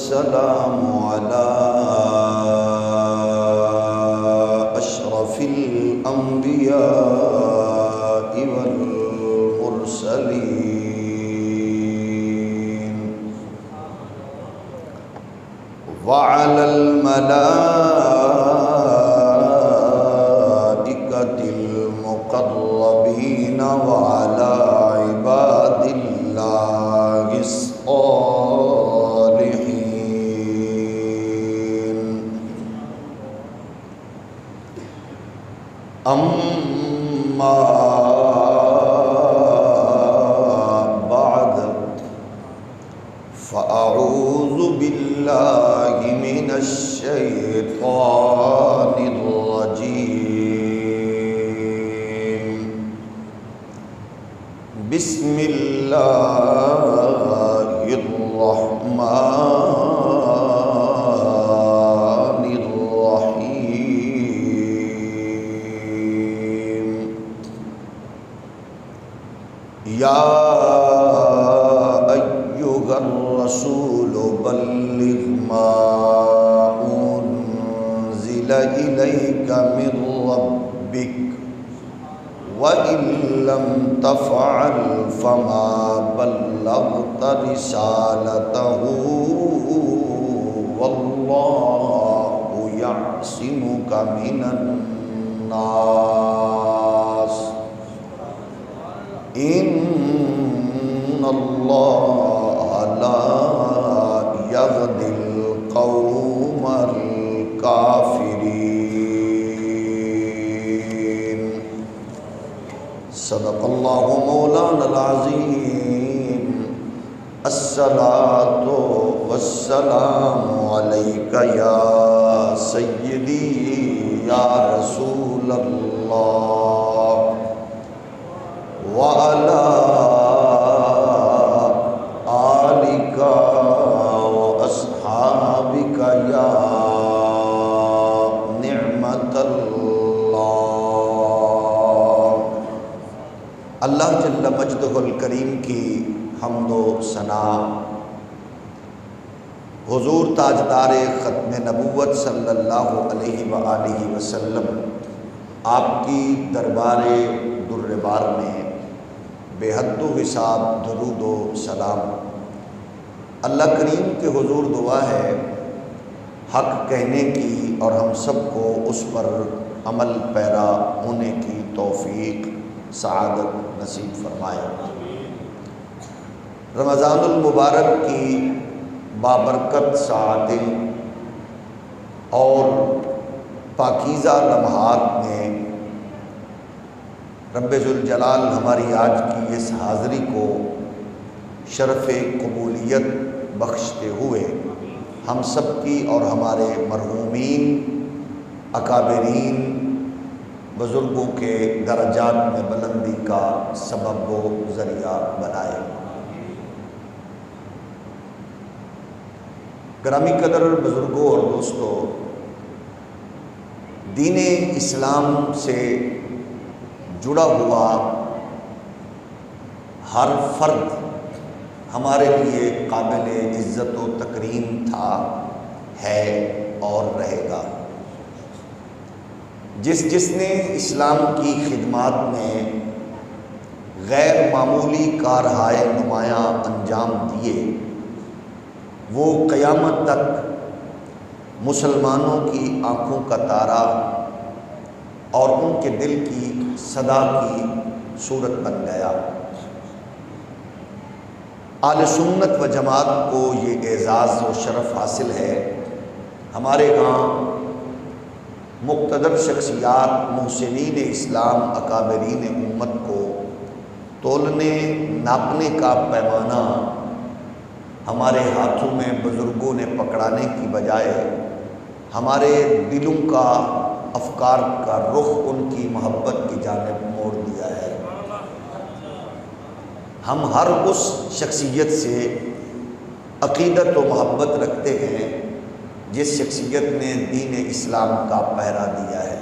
والسلام على أشرف الأنبياء والمرسلين وعلى الملائكة المقربين وعلى عباد الله الصالحين. أما بعد فأعوذ بالله من الشيطان الرجيم. بسم الله الرحمن الرحيم. يا أيها الرسول بلغ ما أنزل إليك من ربك وإن لم تفعل فما بلغت رسالته والله يعصمك من الناس إن الله لا يهدي القوم الكافرين. صدق الله مولانا العظيم. الصلاة والسلام عليك يا سيدي يا رسول الله وعلى آلك وأصحابك يا نعمة الله. اللہ جل مجدہ الکریم کی حمد و ثنا حضور تاجدار ختم نبوت صلی اللہ علیہ وآلہ وسلم آپ کی دربار در بار میں بے حد و حساب درود و سلام. اللہ کریم کے حضور دعا ہے حق کہنے کی اور ہم سب کو اس پر عمل پیرا ہونے کی توفیق سعادت نصیب فرمائے. رمضان المبارک کی بابرکت ساعتیں اور پاکیزہ لمحات میں رب ذوالجلال ہماری آج کی اس حاضری کو شرف قبولیت بخشتے ہوئے ہم سب کی اور ہمارے مرحومین اکابرین بزرگوں کے درجات میں بلندی کا سبب و ذریعہ بنائے. گرامی قدر بزرگوں اور دوستوں، دین اسلام سے جڑا ہوا ہر فرد ہمارے لیے قابل عزت و تکریم تھا، ہے اور رہے گا. جس نے اسلام کی خدمات میں غیر معمولی کارہائے نمایاں انجام دیے، وہ قیامت تک مسلمانوں کی آنکھوں کا تارا اور ان کے دل کی صدا کی صورت بن گیا. اہل سنت و جماعت کو یہ اعزاز و شرف حاصل ہے. ہمارے ہاں مقتدر شخصیات محسنین اسلام اکابرین امت کو تولنے ناپنے کا پیمانہ ہمارے ہاتھوں میں بزرگوں نے پکڑانے کی بجائے ہمارے دلوں کا افکار کا رخ ان کی محبت کی جانب موڑ دیا ہے. ہم ہر اس شخصیت سے عقیدت و محبت رکھتے ہیں جس شخصیت نے دین اسلام کا پہرا دیا ہے.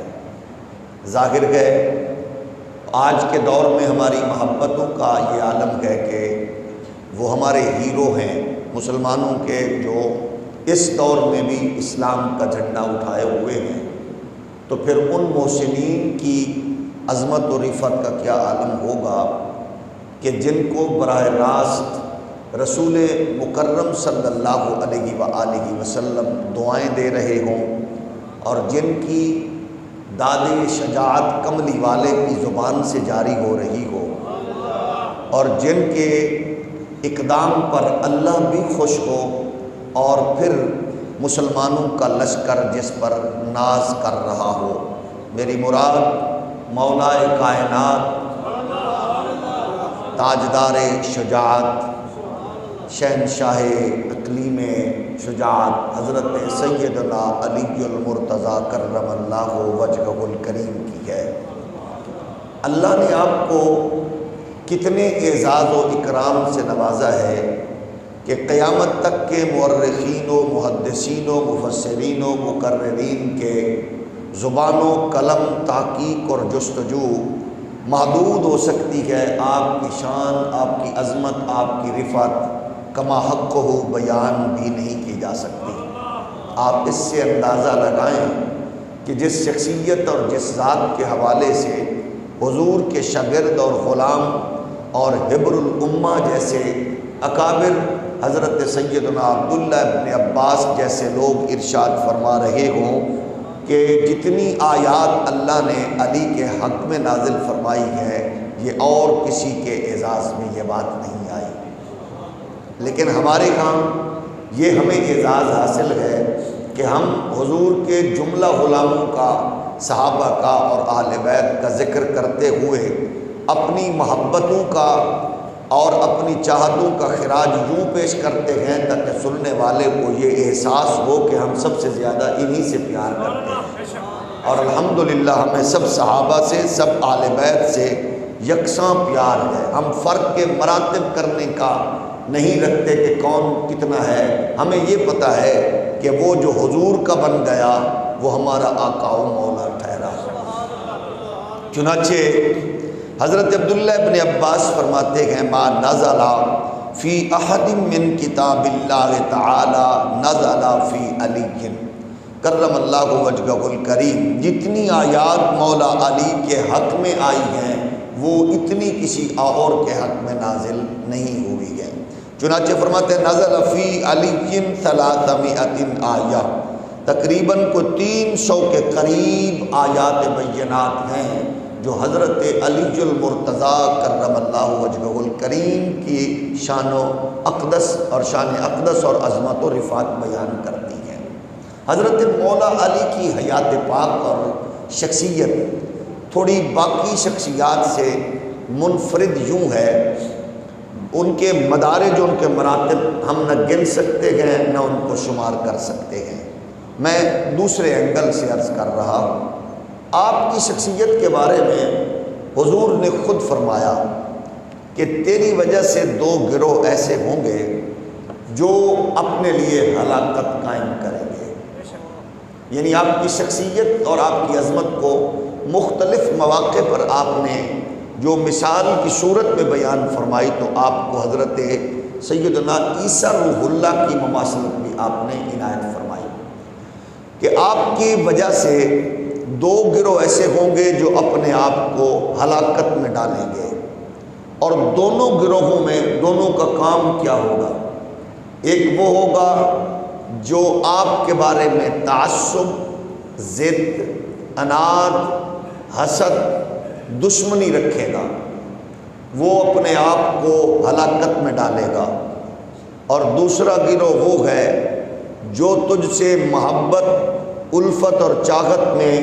ظاہر ہے آج کے دور میں ہماری محبتوں کا یہ عالم ہے کہ وہ ہمارے ہیرو ہیں، مسلمانوں کے جو اس دور میں بھی اسلام کا جھنڈا اٹھائے ہوئے ہیں، تو پھر ان محسنین کی عظمت و رفعت کا کیا عالم ہوگا کہ جن کو براہ راست رسول مکرم صلی اللہ علیہ وآلہ وسلم دعائیں دے رہے ہوں، اور جن کی داد شجاعت کملی والے کی زبان سے جاری ہو رہی ہو، اور جن کے اقدام پر اللہ بھی خوش ہو، اور پھر مسلمانوں کا لشکر جس پر ناز کر رہا ہو۔ میری مراد مولا کائنات، تاجدار شجاعت، شہنشاہ اقلیم شجاعت حضرت سیدنا علی المرتضیٰ کرم اللہ وجہہ الکریم کی ہے۔ اللہ نے آپ کو کتنے اعزاز و اکرام سے نوازا ہے کہ قیامت تک کے مورخین و محدثین و مفسرین و مقررین کے زبان و قلم تحقیق اور جستجو محدود ہو سکتی ہے، آپ کی شان، آپ کی عظمت، آپ کی رفعت کما حق ہو بیان بھی نہیں کی جا سکتی۔ آپ اس سے اندازہ لگائیں کہ جس شخصیت اور جس ذات کے حوالے سے حضور کے شاگرد اور غلام اور حبر الامہ جیسے اکابر حضرت سیدنا عبداللہ ابن عباس جیسے لوگ ارشاد فرما رہے ہوں کہ جتنی آیات اللہ نے علی کے حق میں نازل فرمائی ہے، یہ اور کسی کے اعزاز میں یہ بات نہیں آئی، لیکن ہمارے ہاں یہ ہمیں اعزاز حاصل ہے کہ ہم حضور کے جملہ غلاموں کا، صحابہ کا اور اہل بیت کا ذکر کرتے ہوئے اپنی محبتوں کا اور اپنی چاہتوں کا خراج یوں پیش کرتے ہیں تاکہ سننے والے کو یہ احساس ہو کہ ہم سب سے زیادہ انہی سے پیار کرتے ہیں، اور الحمدللہ ہمیں سب صحابہ سے، سب اہل بیت سے یکساں پیار ہے۔ ہم فرق کے مراتب کرنے کا نہیں رکھتے کہ کون کتنا ہے، ہمیں یہ پتہ ہے کہ وہ جو حضور کا بن گیا وہ ہمارا آقا و مولا ٹھہرا۔ چنانچہ حضرت عبداللہ ابن عباس فرماتے ہیں ما نزل فی احد من کتاب اللہ تعالی نزل فی علی کرم اللہ وجہہ الکریم، جتنی آیات مولا علی کے حق میں آئی ہیں وہ اتنی کسی اور کے حق میں نازل نہیں ہوئی ہے۔ چنانچہ فرماتے ہیں نزل فی علی 300 آیہ، تقریباً کو 300 کے قریب آیات بینات ہیں جو حضرت علی المرتضیٰ کرم اللہ وجہہ الکریم کی شان و اقدس اور عظمت و رفعت بیان کرتی ہیں۔ حضرت مولا علی کی حیات پاک اور شخصیت تھوڑی باقی شخصیات سے منفرد یوں ہے، ان کے مدارج، ان کے مراتب ہم نہ گن سکتے ہیں نہ ان کو شمار کر سکتے ہیں۔ میں دوسرے اینگل سے عرض کر رہا ہوں، آپ کی شخصیت کے بارے میں حضور نے خود فرمایا کہ تیری وجہ سے 2 گروہ ایسے ہوں گے جو اپنے لیے ہلاکت قائم کریں گے۔ یعنی آپ کی شخصیت اور آپ کی عظمت کو مختلف مواقع پر آپ نے جو مثال کی صورت میں بیان فرمائی، تو آپ کو حضرت سیدنا عیسیٰ روح اللہ کی مماثلت بھی آپ نے عنایت فرمائی کہ آپ کی وجہ سے 2 گروہ ایسے ہوں گے جو اپنے آپ کو ہلاکت میں ڈالیں گے، اور دونوں گروہوں میں دونوں کا کام کیا ہوگا؟ ایک وہ ہوگا جو آپ کے بارے میں تعصب، ضد، اناد، حسد، دشمنی رکھے گا، وہ اپنے آپ کو ہلاکت میں ڈالے گا، اور دوسرا گروہ وہ ہے جو تجھ سے محبت، الفت اور چاہت میں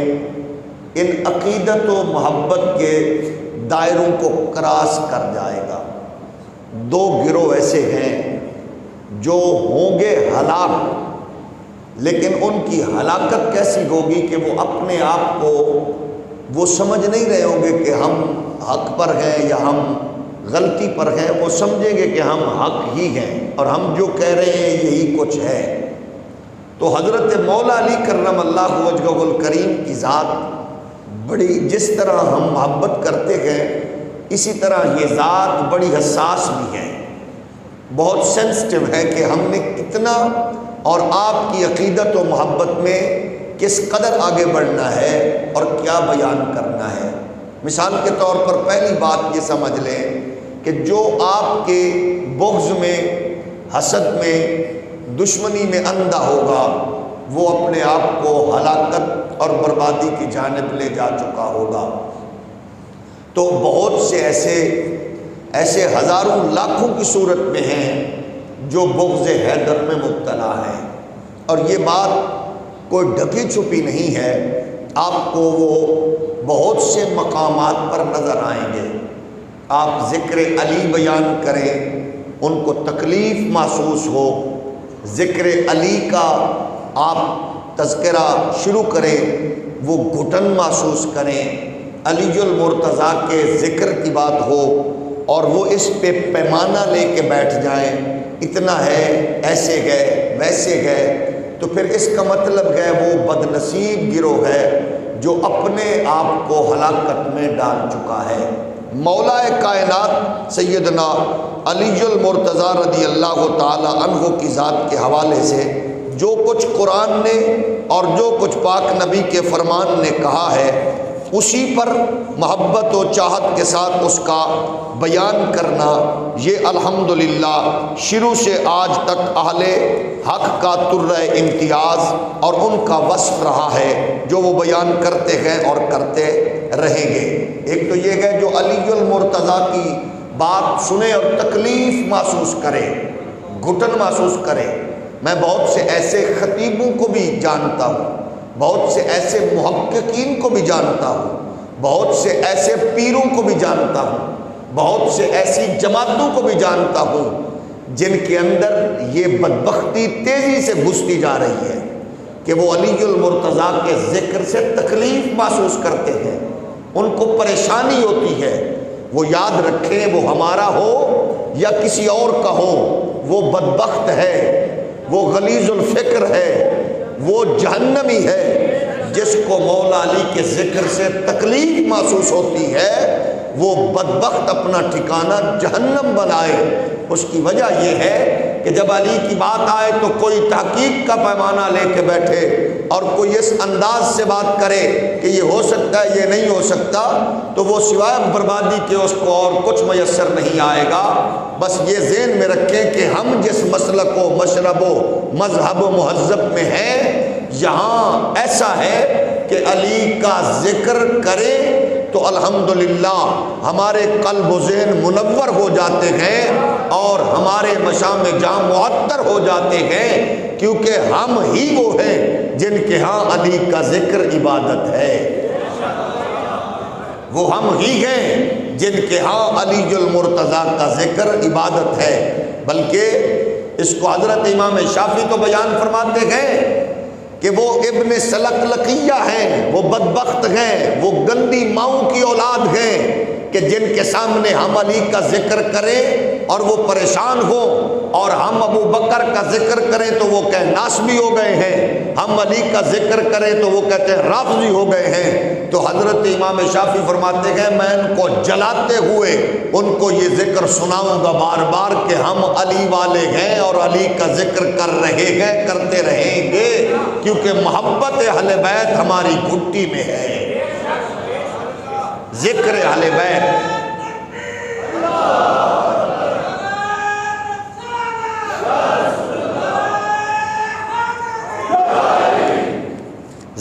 ان عقیدت و محبت کے دائروں کو کراس کر جائے گا۔ 2 گروہ ایسے ہیں جو ہوں گے ہلاک، لیکن ان کی ہلاکت کیسی ہوگی کہ وہ اپنے آپ کو وہ سمجھ نہیں رہے ہوں گے کہ ہم حق پر ہیں یا ہم غلطی پر ہیں، وہ سمجھیں گے کہ ہم حق ہی ہیں اور ہم جو کہہ رہے ہیں یہی کچھ ہے۔ تو حضرت مولا علی کرم اللہ وجہہ الکریم کی ذات بڑی، جس طرح ہم محبت کرتے ہیں اسی طرح یہ ذات بڑی حساس بھی ہے، بہت سینسٹیو ہے کہ ہم نے کتنا اور آپ کی عقیدت و محبت میں کس قدر آگے بڑھنا ہے اور کیا بیان کرنا ہے۔ مثال کے طور پر پہلی بات یہ سمجھ لیں کہ جو آپ کے بغض میں، حسد میں، دشمنی میں اندھا ہوگا وہ اپنے آپ کو ہلاکت اور بربادی کی جانب لے جا چکا ہوگا۔ تو بہت سے ایسے ہزاروں لاکھوں کی صورت میں ہیں جو بغض حیدر میں مبتلا ہیں، اور یہ بات کوئی ڈھکی چھپی نہیں ہے، آپ کو وہ بہت سے مقامات پر نظر آئیں گے۔ آپ ذکر علی بیان کریں، ان کو تکلیف محسوس ہو، ذکر علی کا آپ تذکرہ شروع کریں، وہ گھٹن محسوس کریں، علی المرتضیٰ کے ذکر کی بات ہو اور وہ اس پہ پیمانہ لے کے بیٹھ جائیں، اتنا ہے، ایسے گئے ویسے گئے، تو پھر اس کا مطلب ہے وہ بدنصیب گروہ ہے جو اپنے آپ کو ہلاکت میں ڈال چکا ہے۔ مولا کائنات سیدنا علی المرتضیٰ رضی اللہ تعالی عنہ کی ذات کے حوالے سے جو کچھ قرآن نے اور جو کچھ پاک نبی کے فرمان نے کہا ہے، اسی پر محبت و چاہت کے ساتھ اس کا بیان کرنا، یہ الحمدللہ شروع سے آج تک اہل حق کا ترہ امتیاز اور ان کا وصف رہا ہے جو وہ بیان کرتے ہیں اور کرتے رہیں گے۔ ایک تو یہ ہے جو علی المرتضیٰ کی بات سنے اور تکلیف محسوس کرے، گھٹن محسوس کرے۔ میں بہت سے ایسے خطیبوں کو بھی جانتا ہوں، بہت سے ایسے محققین کو بھی جانتا ہوں، بہت سے ایسے پیروں کو بھی جانتا ہوں، بہت سے ایسی جماعتوں کو بھی جانتا ہوں جن کے اندر یہ بدبختی تیزی سے گھستی جا رہی ہے کہ وہ علی المرتضیٰ کے ذکر سے تکلیف محسوس کرتے ہیں، ان کو پریشانی ہوتی ہے۔ وہ یاد رکھیں، وہ ہمارا ہو یا کسی اور کا ہو، وہ بدبخت ہے، وہ غلیظ الفکر ہے، وہ جہنمی ہے۔ جس کو مولا علی کے ذکر سے تکلیف محسوس ہوتی ہے وہ بدبخت اپنا ٹھکانہ جہنم بنائے۔ اس کی وجہ یہ ہے کہ جب علی کی بات آئے تو کوئی تحقیق کا پیمانہ لے کے بیٹھے اور کوئی اس انداز سے بات کرے کہ یہ ہو سکتا ہے، یہ نہیں ہو سکتا، تو وہ سوائے بربادی کے اس کو اور کچھ میسر نہیں آئے گا۔ بس یہ ذہن میں رکھیں کہ ہم جس مسلک و مشرب و مذہب و مہذب میں ہیں، یہاں ایسا ہے کہ علی کا ذکر کرے تو الحمدللہ ہمارے قلب و ذہن منور ہو جاتے ہیں اور ہمارے مشام جاں معطر ہو جاتے ہیں، کیونکہ ہم ہی وہ ہیں جن کے ہاں علی کا ذکر عبادت ہے۔ وہ ہم ہی ہیں جن کے ہاں علی المرتضیٰ کا ذکر عبادت ہے۔ بلکہ اس کو حضرت امام شافعی تو بیان فرماتے ہیں کہ وہ ابن سلقلقیہ ہیں، وہ بدبخت ہیں، وہ گندی ماؤں کی اولاد ہیں کہ جن کے سامنے ہم علی کا ذکر کریں اور وہ پریشان ہوں، اور ہم ابو بکر کا ذکر کریں تو وہ کہ ناسبی ہو گئے ہیں، ہم علی کا ذکر کریں تو وہ کہتے ہیں رافضی ہو گئے ہیں۔ تو حضرت امام شافعی فرماتے ہیں میں ان کو جلاتے ہوئے ان کو یہ ذکر سناؤں گا بار بار کہ ہم علی والے ہیں اور علی کا ذکر کر رہے ہیں، کرتے رہیں گے، کیونکہ محبت اہل بیت ہماری گھٹی میں ہے۔ ذکر اہل بیت،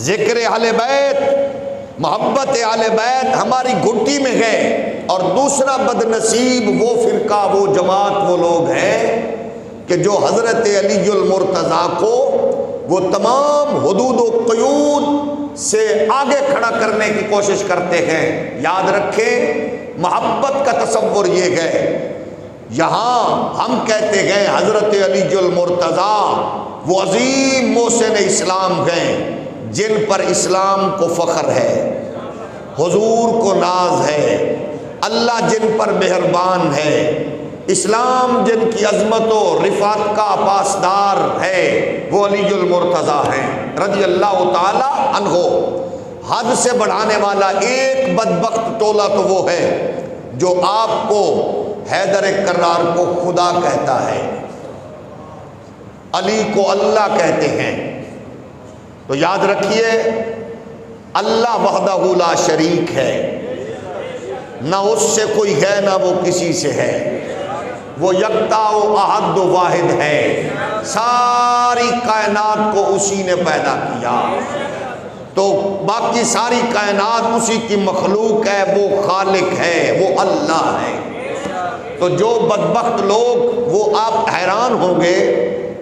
ذکر اہل بیت، محبت اہل بیت ہماری گھٹی میں ہے۔ اور دوسرا بدنصیب وہ فرقہ، وہ جماعت، وہ لوگ ہیں کہ جو حضرت علی المرتضیٰ کو وہ تمام حدود و قیود سے آگے کھڑا کرنے کی کوشش کرتے ہیں۔ یاد رکھیں محبت کا تصور یہ ہے، یہاں ہم کہتے ہیں حضرت علی المرتضیٰ وہ عظیم محسن اسلام ہیں جن پر اسلام کو فخر ہے، حضور کو ناز ہے، اللہ جن پر مہربان ہے، اسلام جن کی عظمت و رفعت کا پاسدار ہے، وہ علی المرتضیٰ ہیں رضی اللہ تعالی عنہ۔ حد سے بڑھانے والا ایک بدبخت ٹولہ تو وہ ہے جو آپ کو حیدر کرار کو خدا کہتا ہے۔ علی کو اللہ کہتے ہیں۔ تو یاد رکھیے اللہ وحدہ لا شریک ہے، نہ اس سے کوئی ہے نہ وہ کسی سے ہے، وہ یکتا و احد و واحد ہے، ساری کائنات کو اسی نے پیدا کیا، تو باقی ساری کائنات اسی کی مخلوق ہے، وہ خالق ہے، وہ اللہ ہے۔ تو جو بدبخت لوگ، وہ آپ حیران ہوں گے،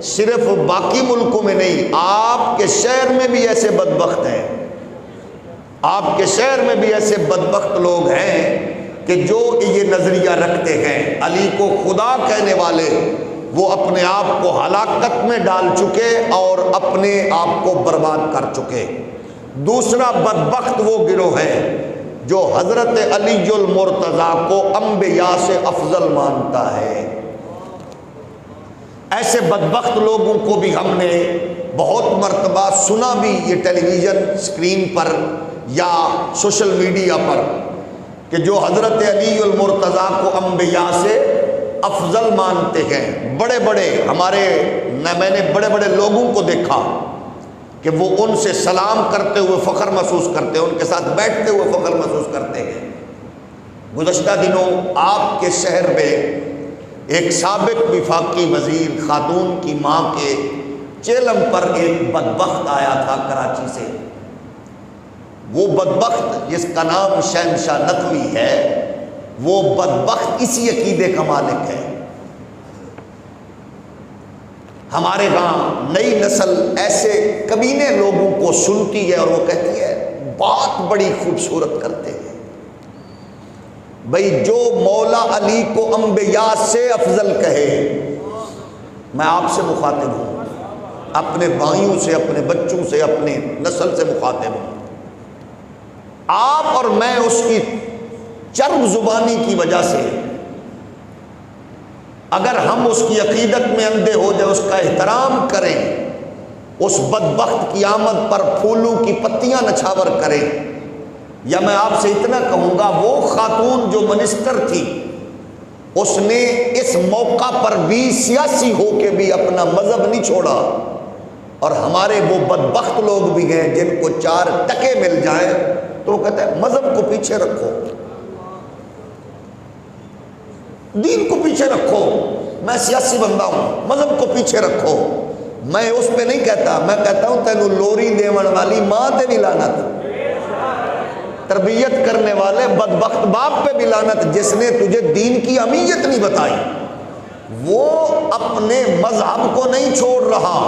صرف باقی ملکوں میں نہیں، آپ کے شہر میں بھی ایسے بدبخت ہیں، آپ کے شہر میں بھی ایسے بدبخت لوگ ہیں کہ جو یہ نظریہ رکھتے ہیں علی کو خدا کہنے والے، وہ اپنے آپ کو ہلاکت میں ڈال چکے اور اپنے آپ کو برباد کر چکے۔ دوسرا بدبخت وہ گروہ ہے جو حضرت علی المرتضیٰ کو انبیاء سے افضل مانتا ہے۔ ایسے بدبخت لوگوں کو بھی ہم نے بہت مرتبہ سنا بھی، یہ ٹیلی ویژن اسکرین پر یا سوشل میڈیا پر، کہ جو حضرت علی المرتضیٰ کو انبیاء سے افضل مانتے ہیں۔ بڑے بڑے میں نے بڑے بڑے لوگوں کو دیکھا کہ وہ ان سے سلام کرتے ہوئے فخر محسوس کرتے ہیں، ان کے ساتھ بیٹھتے ہوئے فخر محسوس کرتے ہیں۔ گزشتہ دنوں آپ کے شہر میں ایک سابق وفاقی وزیر خاتون کی ماں کے چیلم پر ایک بدبخت آیا تھا کراچی سے۔ وہ بدبخت جس کا نام شہنشاہ نقوی ہے، وہ بدبخت اسی عقیدے کا مالک ہے۔ ہمارے ہاں نئی نسل ایسے کمینے لوگوں کو سنتی ہے اور وہ کہتی ہے بات بڑی خوبصورت کرتے ہیں، بھئی جو مولا علی کو انبیاء سے افضل کہے۔ میں آپ سے مخاطب ہوں، اپنے بھائیوں سے، اپنے بچوں سے، اپنے نسل سے مخاطب ہوں۔ آپ اور میں اس کی چرب زبانی کی وجہ سے اگر ہم اس کی عقیدت میں اندھے ہو جائے، اس کا احترام کریں، اس بدبخت کی آمد پر پھولوں کی پتیاں نچھاور کریں، یا میں آپ سے اتنا کہوں گا وہ خاتون جو منسٹر تھی، اس نے اس موقع پر بھی سیاسی ہو کے بھی اپنا مذہب نہیں چھوڑا، اور ہمارے وہ بدبخت لوگ بھی ہیں جن کو 4 ٹکے مل جائیں تو وہ کہتے ہیں مذہب کو پیچھے رکھو، دین کو پیچھے رکھو، میں سیاسی بندہ ہوں، مذہب کو پیچھے رکھو۔ میں اس پہ نہیں کہتا، میں کہتا ہوں تینوں لوری دیون والی ماں تے بھی لعنت، تربیت کرنے والے بدبخت باپ پہ بھی لعنت جس نے تجھے دین کی اہمیت نہیں بتائی۔ وہ اپنے مذہب کو نہیں چھوڑ رہا،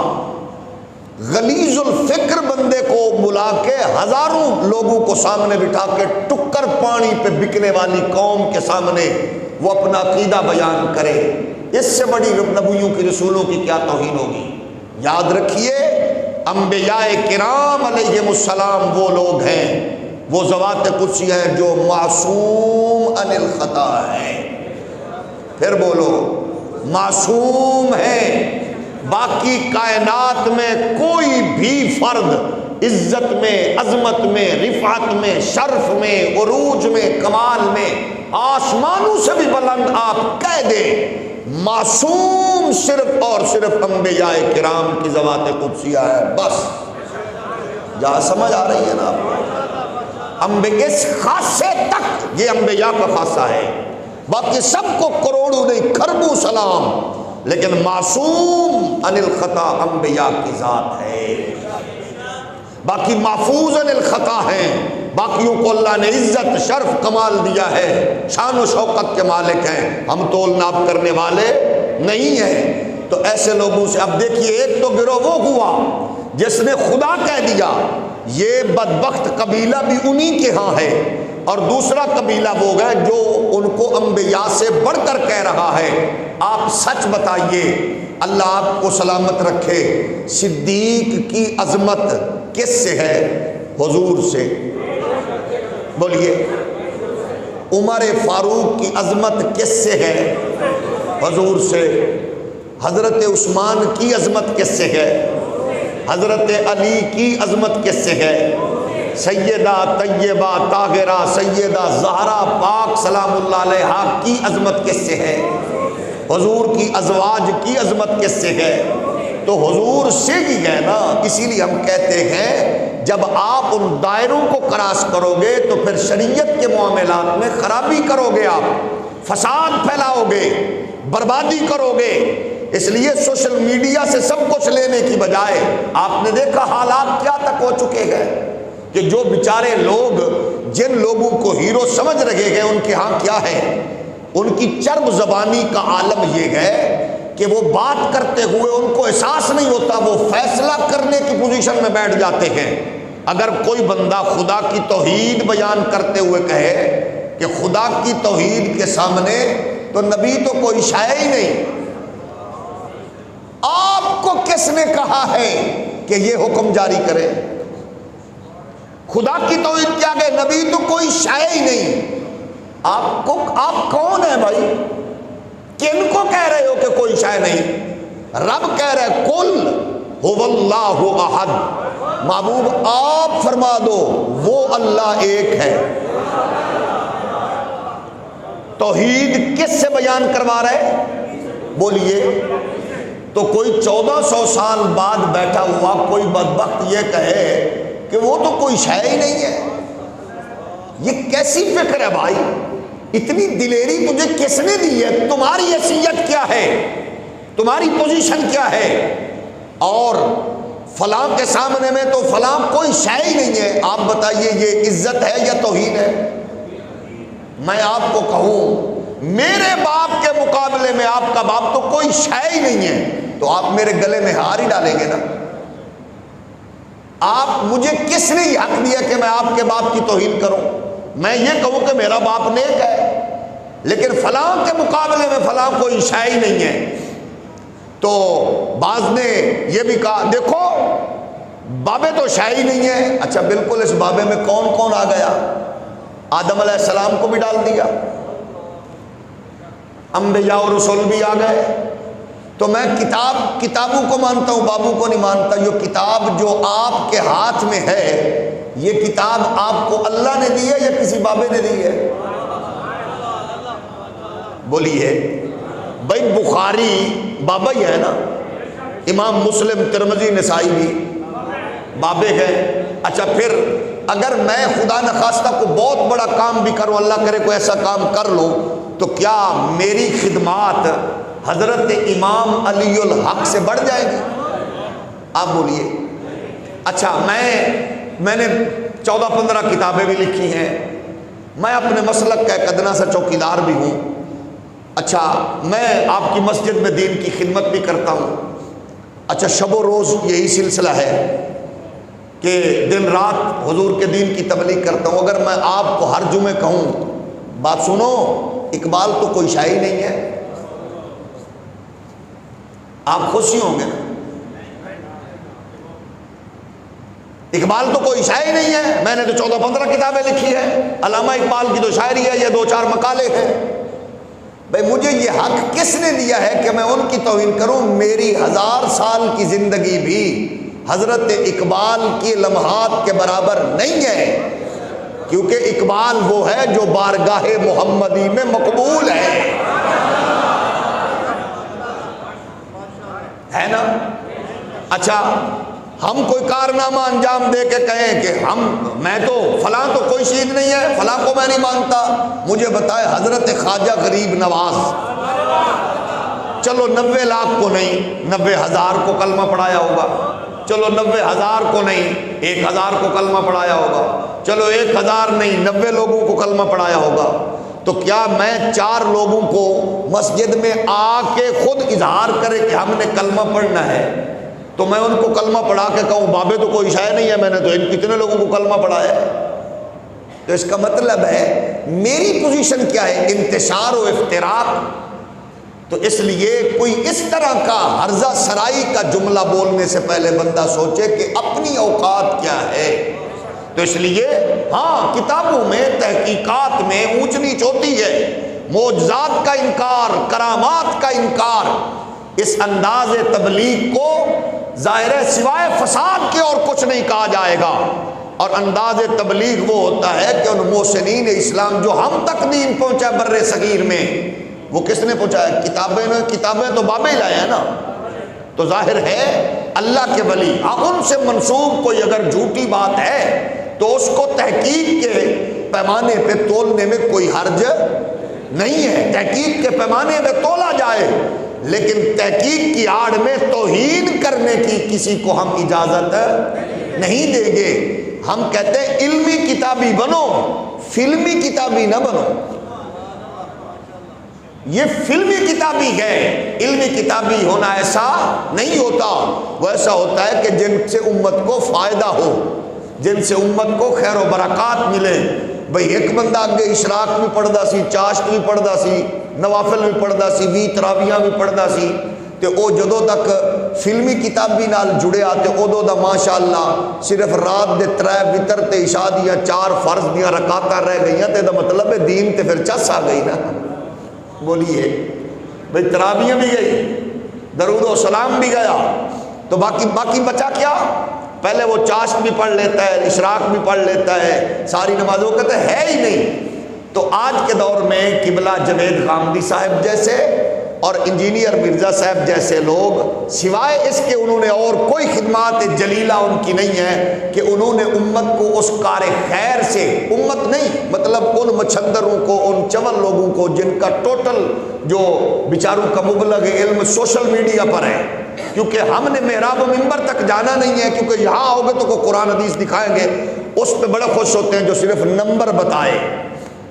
غلیظ الفکر بندے کو بلا کے ہزاروں لوگوں کو سامنے بٹھا کے ٹکر پانی پہ بکنے والی قوم کے سامنے وہ اپنا عقیدہ بیان کرے، اس سے بڑی نبیوں کی رسولوں کی کیا توہین ہوگی۔ یاد رکھیے انبیاء کرام علیہم السلام وہ لوگ ہیں، وہ ذوات قدسی ہیں جو معصوم عن الخطا ہیں۔ پھر بولو معصوم ہیں، باقی کائنات میں کوئی بھی فرد عزت میں، عظمت میں، رفعت میں، شرف میں، عروج میں، کمال میں آسمانوں سے بھی بلند آپ کہہ دیں معصوم صرف اور صرف انبیاء کرام کی ذوات قدسیہ ہے، بس۔ جہاں سمجھ آ رہی ہے نا آپ، اس خاصے تک یہ انبیاء کا خاصہ ہے، باقی سب کو کروڑوں نہیں کھربوں سلام، لیکن معصوم عن الخطا انبیاء کی ذات ہے، باقی محفوظ عن الخطا ہیں، باقیوں کو اللہ نے عزت، شرف، کمال دیا ہے، شان و شوکت کے مالک ہیں، ہم تول ناپ کرنے والے نہیں ہیں۔ تو ایسے لوگوں سے اب دیکھیے، ایک تو گروہ وہ ہوا جس نے خدا کہہ دیا، یہ بدبخت قبیلہ بھی انہی کے ہاں ہے، اور دوسرا قبیلہ وہ ہے جو ان کو انبیاء سے بڑھ کر کہہ رہا ہے۔ آپ سچ بتائیے، اللہ آپ کو سلامت رکھے، صدیق کی عظمت کس سے ہے؟ حضور سے۔ بولیے عمر فاروق کی عظمت کس سے ہے؟ حضور سے۔ حضرت عثمان کی عظمت کس سے ہے؟ حضرت علی کی عظمت کس سے ہے؟ سیدہ طیبہ طاہرہ سیدہ زہرا پاک سلام اللہ علیہا کی عظمت کس سے ہے؟ حضور کی ازواج کی عظمت کس سے ہے؟ تو حضور سے ہی گئے نا. اسی لیے ہم کہتے ہیں جب آپ ان دائروں کو کراس کرو گے تو پھر شریعت کے معاملات میں خرابی کرو گے، آپ فساد پھیلاؤ گے، بربادی کرو گے. اس لیے سوشل میڈیا سے سب کچھ لینے کی بجائے آپ نے دیکھا حالات کیا تک ہو چکے ہیں کہ جو بیچارے لوگ جن لوگوں کو ہیرو سمجھ رہے ہیں ان کے ہاں کیا ہے، ان کی چرب زبانی کا عالم یہ ہے کہ وہ بات کرتے ہوئے ان کو احساس نہیں ہوتا، وہ فیصلہ کرنے کی پوزیشن میں بیٹھ جاتے ہیں. اگر کوئی بندہ خدا کی توحید بیان کرتے ہوئے کہے کہ خدا کی توحید کے سامنے تو نبی تو کوئی شے ہی نہیں، آپ کو کس نے کہا ہے کہ یہ حکم جاری کرے؟ خدا کی توحید کیا کہ نبی تو کوئی شے ہی نہیں. آپ کون ہیں بھائی؟ کن کو کہہ رہے ہو کہ کوئی شے نہیں؟ رب کہہ رہے کل هو اللہ احد، محبوب آپ فرما دو وہ اللہ ایک ہے. توحید کس سے بیان کروا رہے بولیے؟ تو کوئی 1400 سال بعد بیٹھا ہوا کوئی بدبخت یہ کہے کہ وہ تو کوئی شے ہی نہیں ہے، یہ کیسی فکر ہے بھائی؟ اتنی دلیری تجھے کس نے دی ہے؟ تمہاری حیثیت کیا ہے؟ تمہاری پوزیشن کیا ہے؟ اور فلاں کے سامنے میں تو فلاں کوئی شے ہی نہیں ہے. آپ بتائیے یہ عزت ہے یا توہین ہے؟ میں آپ کو کہوں میرے باپ کے مقابلے میں آپ کا باپ تو کوئی شے ہی نہیں ہے، تو آپ میرے گلے میں ہار ہی ڈالیں گے نا. آپ مجھے کس نے یہ حق دیا کہ میں آپ کے باپ کی توہین کروں؟ میں یہ کہوں کہ میرا باپ نیک ہے لیکن فلاں کے مقابلے میں فلاں کوئی شے ہی نہیں ہے. تو بعض نے یہ بھی کہا دیکھو بابے تو شے ہی نہیں ہے. اچھا بالکل، اس بابے میں کون کون آ گیا؟ آدم علیہ السلام کو بھی ڈال دیا، انبیاء اور رسول بھی آ گئے. تو میں کتابوں کو مانتا ہوں، بابوں کو نہیں مانتا. یہ کتاب جو آپ کے ہاتھ میں ہے یہ کتاب آپ کو اللہ نے دی ہے یا کسی بابے نے دی ہے؟ بولیے بھائی. بخاری بابا ہی ہے نا، امام مسلم ترمذی نسائی بھی بابے ہیں. اچھا پھر اگر میں خدا نخواستہ کو بہت بڑا کام بھی کروں، اللہ کرے کوئی ایسا کام کر لو، تو کیا میری خدمات حضرت امام علی الحق سے بڑھ جائے گی؟ آپ بولیے. اچھا میں نے 14-15 کتابیں بھی لکھی ہیں، میں اپنے مسلک کا ایک ادنا سا چوکیدار بھی ہوں. اچھا میں آپ کی مسجد میں دین کی خدمت بھی کرتا ہوں. اچھا شب و روز یہی سلسلہ ہے کہ دن رات حضور کے دین کی تبلیغ کرتا ہوں. اگر میں آپ کو ہر جمعے کہوں بات سنو اقبال تو کوئی شے ہی نہیں ہے، آپ خوشی ہوں گے نا؟ اقبال تو کوئی شاعر نہیں ہے. میں نے تو 14-15 کتابیں لکھی ہے. علامہ اقبال کی تو شاعری ہے، یہ 2-4 مقالے ہیں. بھائی مجھے یہ حق کس نے دیا ہے کہ میں ان کی توہین کروں؟ میری 1000 سال کی زندگی بھی حضرت اقبال کی لمحات کے برابر نہیں ہے، کیونکہ اقبال وہ ہے جو بارگاہ محمدی میں مقبول ہے نا. اچھا ہم کوئی کارنامہ انجام دے کے کہیں کہ میں تو فلاں تو کوئی شہید نہیں ہے، فلاں کو میں نہیں مانتا. مجھے بتائے حضرت خواجہ غریب نواز، چلو 90 لاکھ کو نہیں 90,000 کو کلمہ پڑھایا ہوگا، چلو 90,000 کو نہیں 1,000 کو کلمہ پڑھایا ہوگا، چلو 1,000 نہیں 90 لوگوں کو کلمہ پڑھایا ہوگا. تو کیا میں 4 لوگوں کو مسجد میں آ کے خود اظہار کرے کہ ہم نے کلمہ پڑھنا ہے تو میں ان کو کلمہ پڑھا کے کہوں بابے تو کوئی شے نہیں ہے، میں نے تو ان کتنے لوگوں کو کلمہ پڑھایا ہے؟ تو اس کا مطلب ہے میری پوزیشن کیا ہے؟ انتشار و افتراق. تو اس لیے کوئی اس طرح کا ہرزہ سرائی کا جملہ بولنے سے پہلے بندہ سوچے کہ اپنی اوقات کیا ہے. تو اس لیے ہاں کتابوں میں تحقیقات میں اونچ نیچ ہوتی ہے، معجزات کا انکار، کرامات کا انکار. اس انداز تبلیغ کو ظاہر ہے سوائے فساد کے اور کچھ نہیں کہا جائے گا. اور انداز تبلیغ وہ ہوتا ہے کہ ان محسنین اسلام جو ہم تک دین پہنچا بر صغیر میں، وہ کس نے پہنچایا؟ کتابیں تو بابے لائے ہیں نا. تو ظاہر ہے اللہ کے ولی ان سے منسوب کوئی اگر جھوٹی بات ہے تو اس کو تحقیق کے پیمانے پہ تولنے میں کوئی حرج نہیں ہے، تحقیق کے پیمانے پہ تولا جائے، لیکن تحقیق کی آڑ میں توہین کرنے کی کسی کو ہم اجازت نہیں دیں گے۔ ہم کہتے ہیں علمی کتابی بنو، فلمی کتابی نہ بنو۔ یہ فلمی کتابی ہے، علمی کتابی ہونا ایسا نہیں ہوتا۔ وہ ایسا ہوتا ہے کہ جن سے امت کو فائدہ ہو، جن سے امت کو خیر و برکات ملے۔ بھئی ایک بندہ اگے اشراق بھی پڑھدا سی، چاشت بھی پڑھدا سی، نوافل بھی پڑھدا سی، 20 تراویحاں بھی پڑھدا سی، تے او جدوں تک فلمی کتابی نال جڑیا تے ادوں دا ماشاءاللہ صرف رات دے 3 وتر تے عشاء دیاں 4 فرض دیاں رکعتاں رہ گئیاں تے دا مطلب ہے دین تے پھر چس آ گئی نا۔ بولیے بھئی تراویحاں بھی گئی، درود و سلام بھی گیا، تو باقی بچا کیا؟ پہلے وہ چاشت بھی پڑھ لیتا ہے، اشراق بھی پڑھ لیتا ہے، ساری نمازوں کہتے ہے ہی نہیں۔ تو آج کے دور میں قبلہ جوید غامدی صاحب جیسے اور انجینئر مرزا صاحب جیسے لوگ سوائے اس کے انہوں نے اور کوئی خدمات جلیلہ ان کی نہیں ہے کہ انہوں نے امت کو اس کار خیر سے، امت نہیں مطلب ان مچھندروں کو، ان چول لوگوں کو جن کا ٹوٹل جو بیچاروں کا مبلغ علم سوشل میڈیا پر ہے، کیونکہ ہم نے محراب و منبر تک جانا نہیں ہے، کیونکہ یہاں آؤ گے تو کوئی قرآن حدیث دکھائیں گے، اس پہ بڑے خوش ہوتے ہیں جو صرف نمبر بتائے۔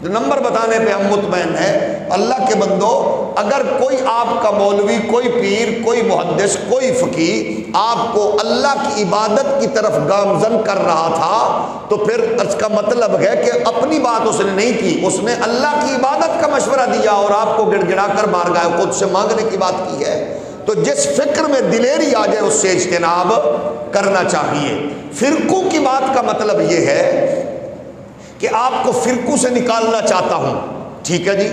نمبر بتانے پہ ہم مطمئن ہیں۔ اللہ کے بندو، اگر کوئی آپ کا مولوی، کوئی پیر، کوئی محدث، کوئی فقیہ آپ کو اللہ کی عبادت کی طرف گامزن کر رہا تھا تو پھر اس کا مطلب ہے کہ اپنی بات اس نے نہیں کی، اس نے اللہ کی عبادت کا مشورہ دیا اور آپ کو گڑ گڑا کر بارگاہ خود سے مانگنے کی بات کی ہے۔ تو جس فکر میں دلیری آ جائے اس سے اجتناب کرنا چاہیے۔ فرقوں کی بات کا مطلب یہ ہے کہ آپ کو فرقوں سے نکالنا چاہتا ہوں، ٹھیک ہے جی،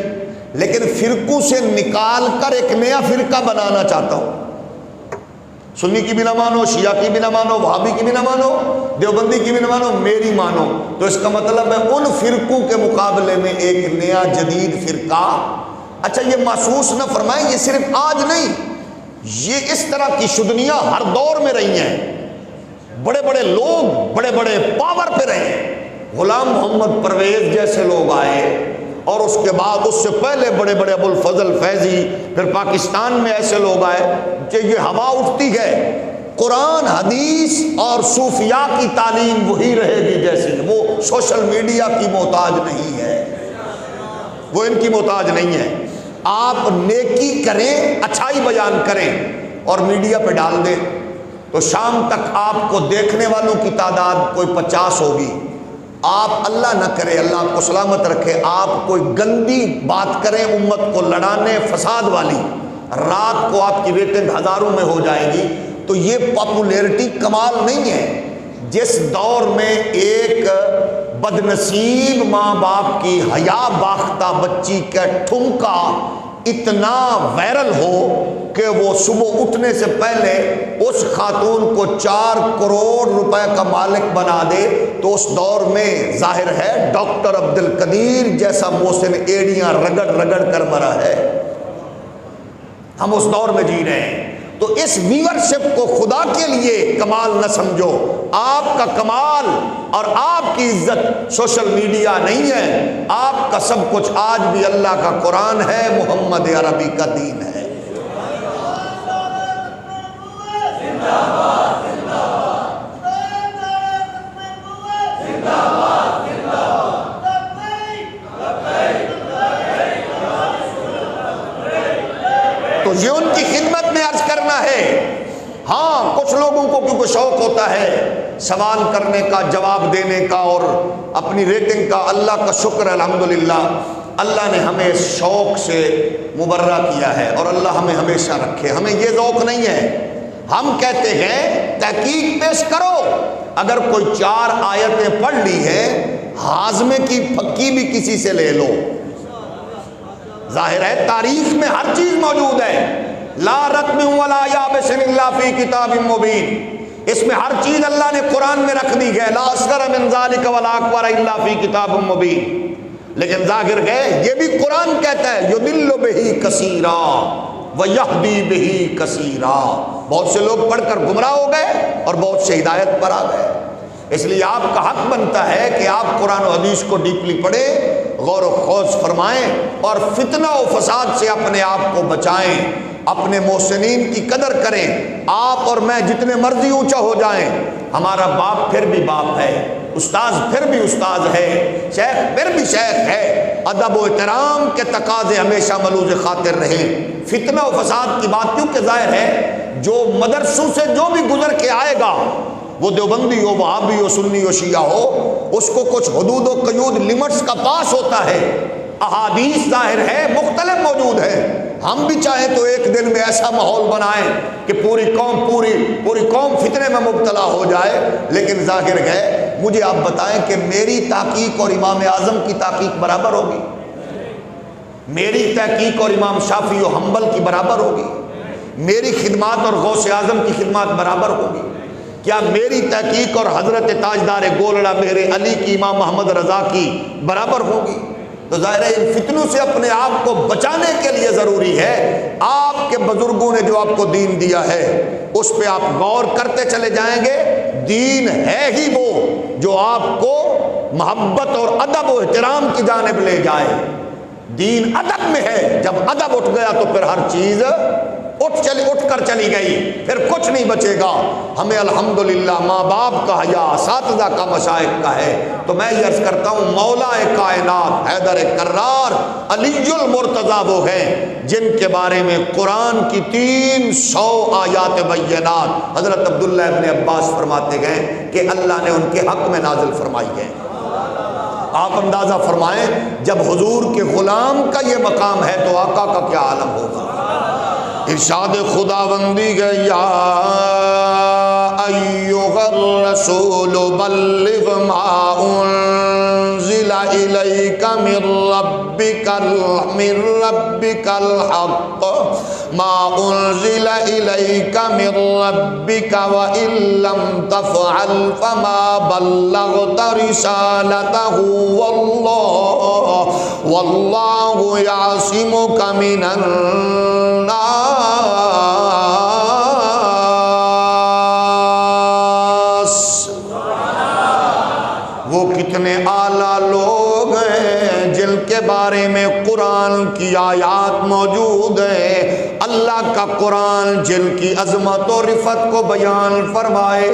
لیکن فرقوں سے نکال کر ایک نیا فرقہ بنانا چاہتا ہوں۔ سنی کی بھی نہ مانو، شیعہ کی بھی نہ مانو، وہابی کی بھی نہ مانو، دیوبندی کی بھی نہ مانو، میری مانو، تو اس کا مطلب ہے ان فرقوں کے مقابلے میں ایک نیا جدید فرقہ۔ اچھا یہ محسوس نہ فرمائیں، یہ صرف آج نہیں، یہ اس طرح کی شدنیاں ہر دور میں رہی ہیں۔ بڑے بڑے لوگ بڑے بڑے پاور پہ رہے ہیں، غلام محمد پرویز جیسے لوگ آئے، اور اس کے بعد اس سے پہلے بڑے بڑے ابو الفضل فیضی، پھر پاکستان میں ایسے لوگ آئے کہ یہ ہوا اٹھتی ہے، قرآن حدیث اور صوفیاء کی تعلیم وہی رہے گی جیسی، وہ سوشل میڈیا کی محتاج نہیں ہے، وہ ان کی محتاج نہیں ہے۔ آپ نیکی کریں، اچھائی بیان کریں اور میڈیا پہ ڈال دیں تو شام تک آپ کو دیکھنے والوں کی تعداد کوئی 50 ہوگی۔ آپ اللہ نہ کرے، اللہ آپ کو سلامت رکھے، آپ کوئی گندی بات کریں امت کو لڑانے فساد والی، رات کو آپ کی ریٹنگ ہزاروں میں ہو جائے گی۔ تو یہ پاپولیرٹی کمال نہیں ہے۔ جس دور میں ایک بدنصیب ماں باپ کی حیا باختہ بچی کا ٹھمکا اتنا وائرل ہو کہ وہ صبح اٹھنے سے پہلے اس خاتون کو 4 کروڑ روپے کا مالک بنا دے، تو اس دور میں ظاہر ہے ڈاکٹر عبد القدیر جیسا محسن ایڑیاں رگڑ رگڑ کر مرا ہے۔ ہم اس دور میں جی رہے ہیں۔ تو اس ویورشپ کو خدا کے لیے کمال نہ سمجھو۔ آپ کا کمال اور آپ کی عزت سوشل میڈیا نہیں ہے، آپ کا سب کچھ آج بھی اللہ کا قرآن ہے، محمد عربی کا دین ہے۔ تو یہ ان کی خدمت میں عرض کرنا ہے۔ ہاں کچھ لوگوں کو کیونکہ شوق ہوتا ہے سوال کرنے کا، جواب دینے کا اور اپنی ریٹنگ کا، اللہ کا شکر ہے الحمدللہ، اللہ نے ہمیں اس شوق سے مبرہ کیا ہے اور اللہ ہمیں ہمیشہ رکھے۔ ہمیں یہ ذوق نہیں ہے، ہم کہتے ہیں تحقیق پیش کرو۔ اگر کوئی 4 آیتیں پڑھ لی ہے، ہاضمے کی پھکی بھی کسی سے لے لو۔ ظاہر ہے تاریخ میں ہر چیز موجود ہے، لا رتم ولا یابس الا فی کتاب مبین، اس میں ہر چیز اللہ نے قرآن میں رکھ دی ہے، لا اصغر من ذلک ولا اکبر الا فی کتاب مبین۔ لیکن ظاہر ہے یہ بھی قرآن کہتا ہے یضل بہ کثیرا ویہدی بہ کثیرا، بہت سے لوگ پڑھ کر گمراہ ہو گئے اور بہت سے ہدایت پر آ گئے۔ اس لیے آپ کا حق بنتا ہے کہ آپ قرآن و حدیث کو ڈیپلی پڑھیں، غور و خوض فرمائیں اور فتنہ و فساد سے اپنے آپ کو بچائیں، اپنے محسنین کی قدر کریں۔ آپ اور میں جتنے مرضی اونچا ہو جائیں، ہمارا باپ پھر بھی باپ ہے، استاذ پھر بھی استاذ ہے، شیخ پھر بھی شیخ ہے۔ ادب و احترام کے تقاضے ہمیشہ ملوز خاطر رہیں۔ فتنہ و فساد کی بات کیونکہ ظاہر ہے، جو مدرسوں سے جو بھی گزر کے آئے گا، وہ دیوبندی ہو، وہابی ہو، سنی ہو، شیعہ ہو، اس کو کچھ حدود و قیود لمٹس کا پاس ہوتا ہے۔ احادیث ظاہر ہے مختلف موجود ہے۔ ہم بھی چاہیں تو ایک دن میں ایسا ماحول بنائیں کہ پوری قوم فتنے میں مبتلا ہو جائے، لیکن ظاہر ہے مجھے آپ بتائیں کہ میری تحقیق اور امام اعظم کی تحقیق برابر ہوگی؟ میری تحقیق اور امام شافعی و حنبل کی برابر ہوگی؟ میری خدمات اور غوث اعظم کی خدمات برابر ہوگی؟ کیا میری تحقیق اور حضرت تاجدار گولڑا میرے علی کی، امام محمد رضا کی برابر ہوگی؟ تو ظاہر ہے ان فتنوں سے اپنے آپ کو بچانے کے لیے ضروری ہے آپ کے بزرگوں نے جو آپ کو دین دیا ہے اس پہ آپ غور کرتے چلے جائیں گے۔ دین ہے ہی وہ جو آپ کو محبت اور ادب و احترام کی جانب لے جائے۔ دین ادب میں ہے، جب ادب اٹھ گیا تو پھر ہر چیز اٹھ کر چلی گئی، پھر کچھ نہیں بچے گا۔ ہمیں الحمدللہ ماں باپ کا حیا، اساتذہ کا، مشائخ کا ہے۔ تو میں یہ عرض کرتا ہوں مولا کائنات حیدر کرار علی المرتضیٰ وہ ہیں جن کے بارے میں قرآن کی 300 آیات بینات حضرت عبداللہ ابن عباس فرماتے گئے کہ اللہ نے ان کے حق میں نازل فرمائی ہے۔ آپ اندازہ فرمائیں جب حضور کے غلام کا یہ مقام ہے تو آقا کا کیا عالم ہوگا۔ ارشاد خداوندی ہے یا ایھا الرسول بلغ ما انزل الیک من ربک الحق ما انزل الیک من ربک وان لم تفعل فما بلغت رسالته واللہ یعصمک من الناس۔ وہ کتنے اعلیٰ لوگ ہیں جن کے بارے میں قرآن کی آیات موجود ہیں۔ اللہ کا قرآن جن کی عظمت و رفت کو بیان فرمائے۔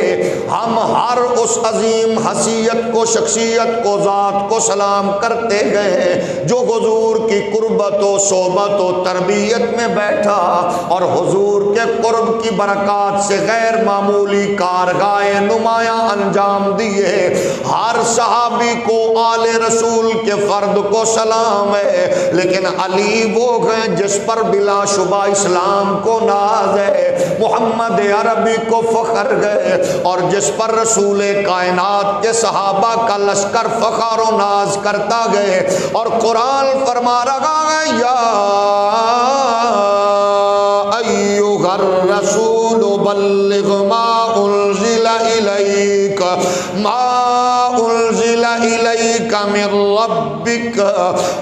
ہم ہر اس عظیم حیثیت کو، شخصیت کو، ذات کو سلام کرتے گئے جو حضور کی قربت و صحبت و تربیت میں بیٹھا اور حضور کے قرب کی برکات سے غیر معمولی کارگاہ نمایاں انجام دیے۔ ہر صحابی کو آل رسول کے فرد کو سلام ہے، لیکن علی وہ ہیں جس پر بلا شبہ اسلام کو ناز ہے، محمد عربی کو فخر ہے، اور جس پر رسول کائنات کے صحابہ کا لشکر فخر و ناز کرتا گئے۔ اور قرآن فرما رہا ہے یا ایھا الرسول بلغ ما انزل الیک إليك من ربك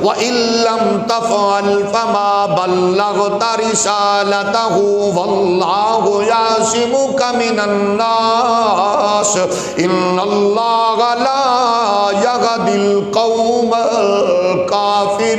وإن لم تفعل فما بلغت رسالته والله يعصمك من الناس إن الله لا يهدي القوم الكافرين۔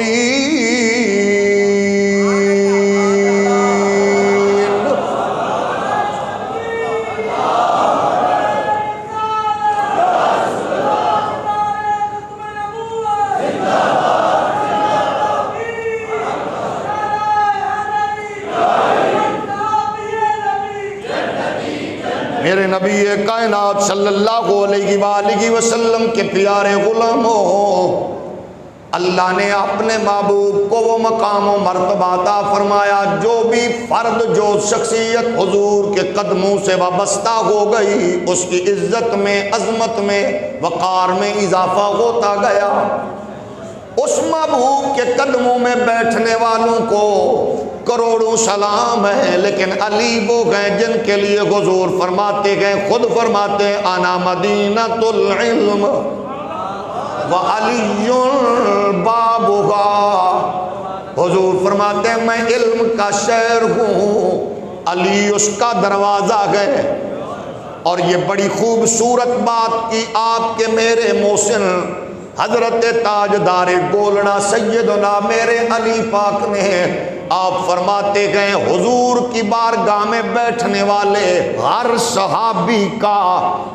میرے نبی کائنات صلی اللہ علیہ وآلہ وسلم کے پیارے غلاموں، اللہ نے اپنے محبوب کو وہ مقام و مرتبہ عطا فرمایا جو بھی فرد، جو شخصیت حضور کے قدموں سے وابستہ ہو گئی، اس کی عزت میں، عظمت میں، وقار میں اضافہ ہوتا گیا۔ اس محبوب کے قدموں میں بیٹھنے والوں کو کروڑوں سلام ہے، لیکن علی وہ ہیں جن کے لیے حضور فرماتے گئے، خود فرماتے ہیں انا مدینۃ العلم وعلی بابھا۔ حضور فرماتے ہیں میں علم کا شہر ہوں علی اس کا دروازہ گئے۔ اور یہ بڑی خوبصورت بات کی آپ کے میرے محسن حضرت تاجدار گولڑا سیدنا میرے علی پاک نے، آپ فرماتے گئے حضور کی بارگاہ میں بیٹھنے والے ہر صحابی کا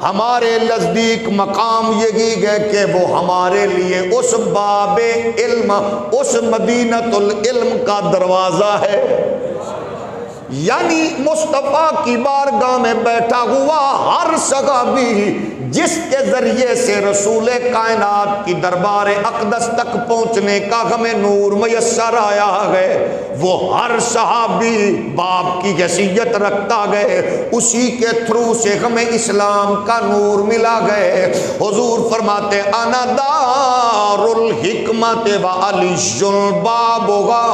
ہمارے نزدیک مقام یہی ہے کہ وہ ہمارے لیے اس باب علم، اس مدینۃ العلم کا دروازہ ہے۔ یعنی مصطفیٰ کی بارگاہ میں بیٹھا ہوا ہر صحابی جس کے ذریعے سے رسول کائنات کی دربار اقدس تک پہنچنے کا ہمیں نور میسر آیا ہے، وہ ہر صحابی باپ کی حیثیت رکھتا گئے، اسی کے تھرو سے ہمیں اسلام کا نور ملا گئے۔ حضور فرماتے انا دار الحکمت و علی البابھا،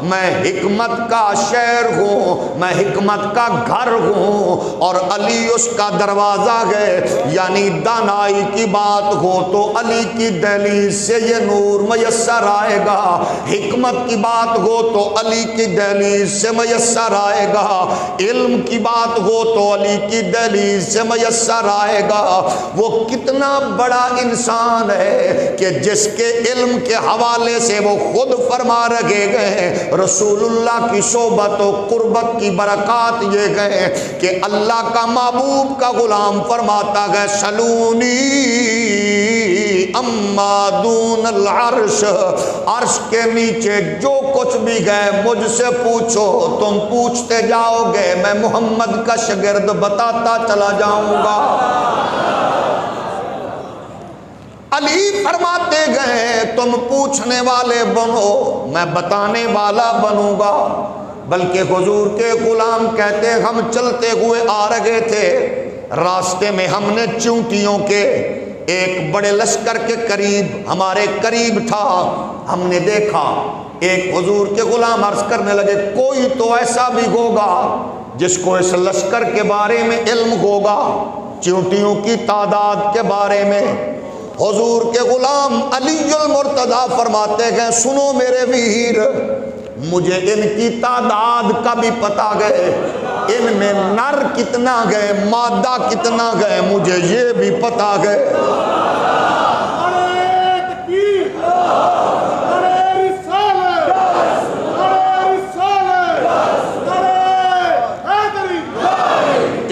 میں حکمت کا شہر ہوں، میں حکمت کا گھر ہوں اور علی اس کا دروازہ ہے۔ یعنی دانائی کی بات ہو تو علی کی دہلیز سے یہ نور میسر آئے گا، حکمت کی بات ہو تو علی کی دہلیز سے میسر آئے گا، علم کی بات ہو تو علی کی دہلیز سے میسر آئے گا۔ وہ کتنا بڑا انسان ہے کہ جس کے علم کے حوالے سے وہ خود فرما رہے گئے رسول اللہ کی صحبت و قربت کی برکات یہ گئے کہ اللہ کا محبوب کا غلام فرماتا ہے سلونی اما دون العرش، عرش کے نیچے جو کچھ بھی گئے مجھ سے پوچھو، تم پوچھتے جاؤ گے میں محمد کا شاگرد بتاتا چلا جاؤں گا۔ علی فرماتے گئے تم پوچھنے والے بنو، میں بتانے والا بنوں گا۔ بلکہ حضور کے غلام کہتے ہم چلتے ہوئے آ رہے تھے، راستے میں ہم نے چونٹیوں کے ایک بڑے لشکر کے قریب، ہمارے قریب تھا، ہم نے دیکھا ایک حضور کے غلام عرض کرنے لگے کوئی تو ایسا بھی ہوگا جس کو اس لشکر کے بارے میں علم ہوگا، چونٹیوں کی تعداد کے بارے میں۔ حضور کے غلام علی المرتضیٰ فرماتے ہیں سنو میرے ویر، مجھے ان کی تعداد کا بھی پتہ گئے، ان میں نر کتنا گئے مادہ کتنا گئے مجھے یہ بھی پتہ گئے۔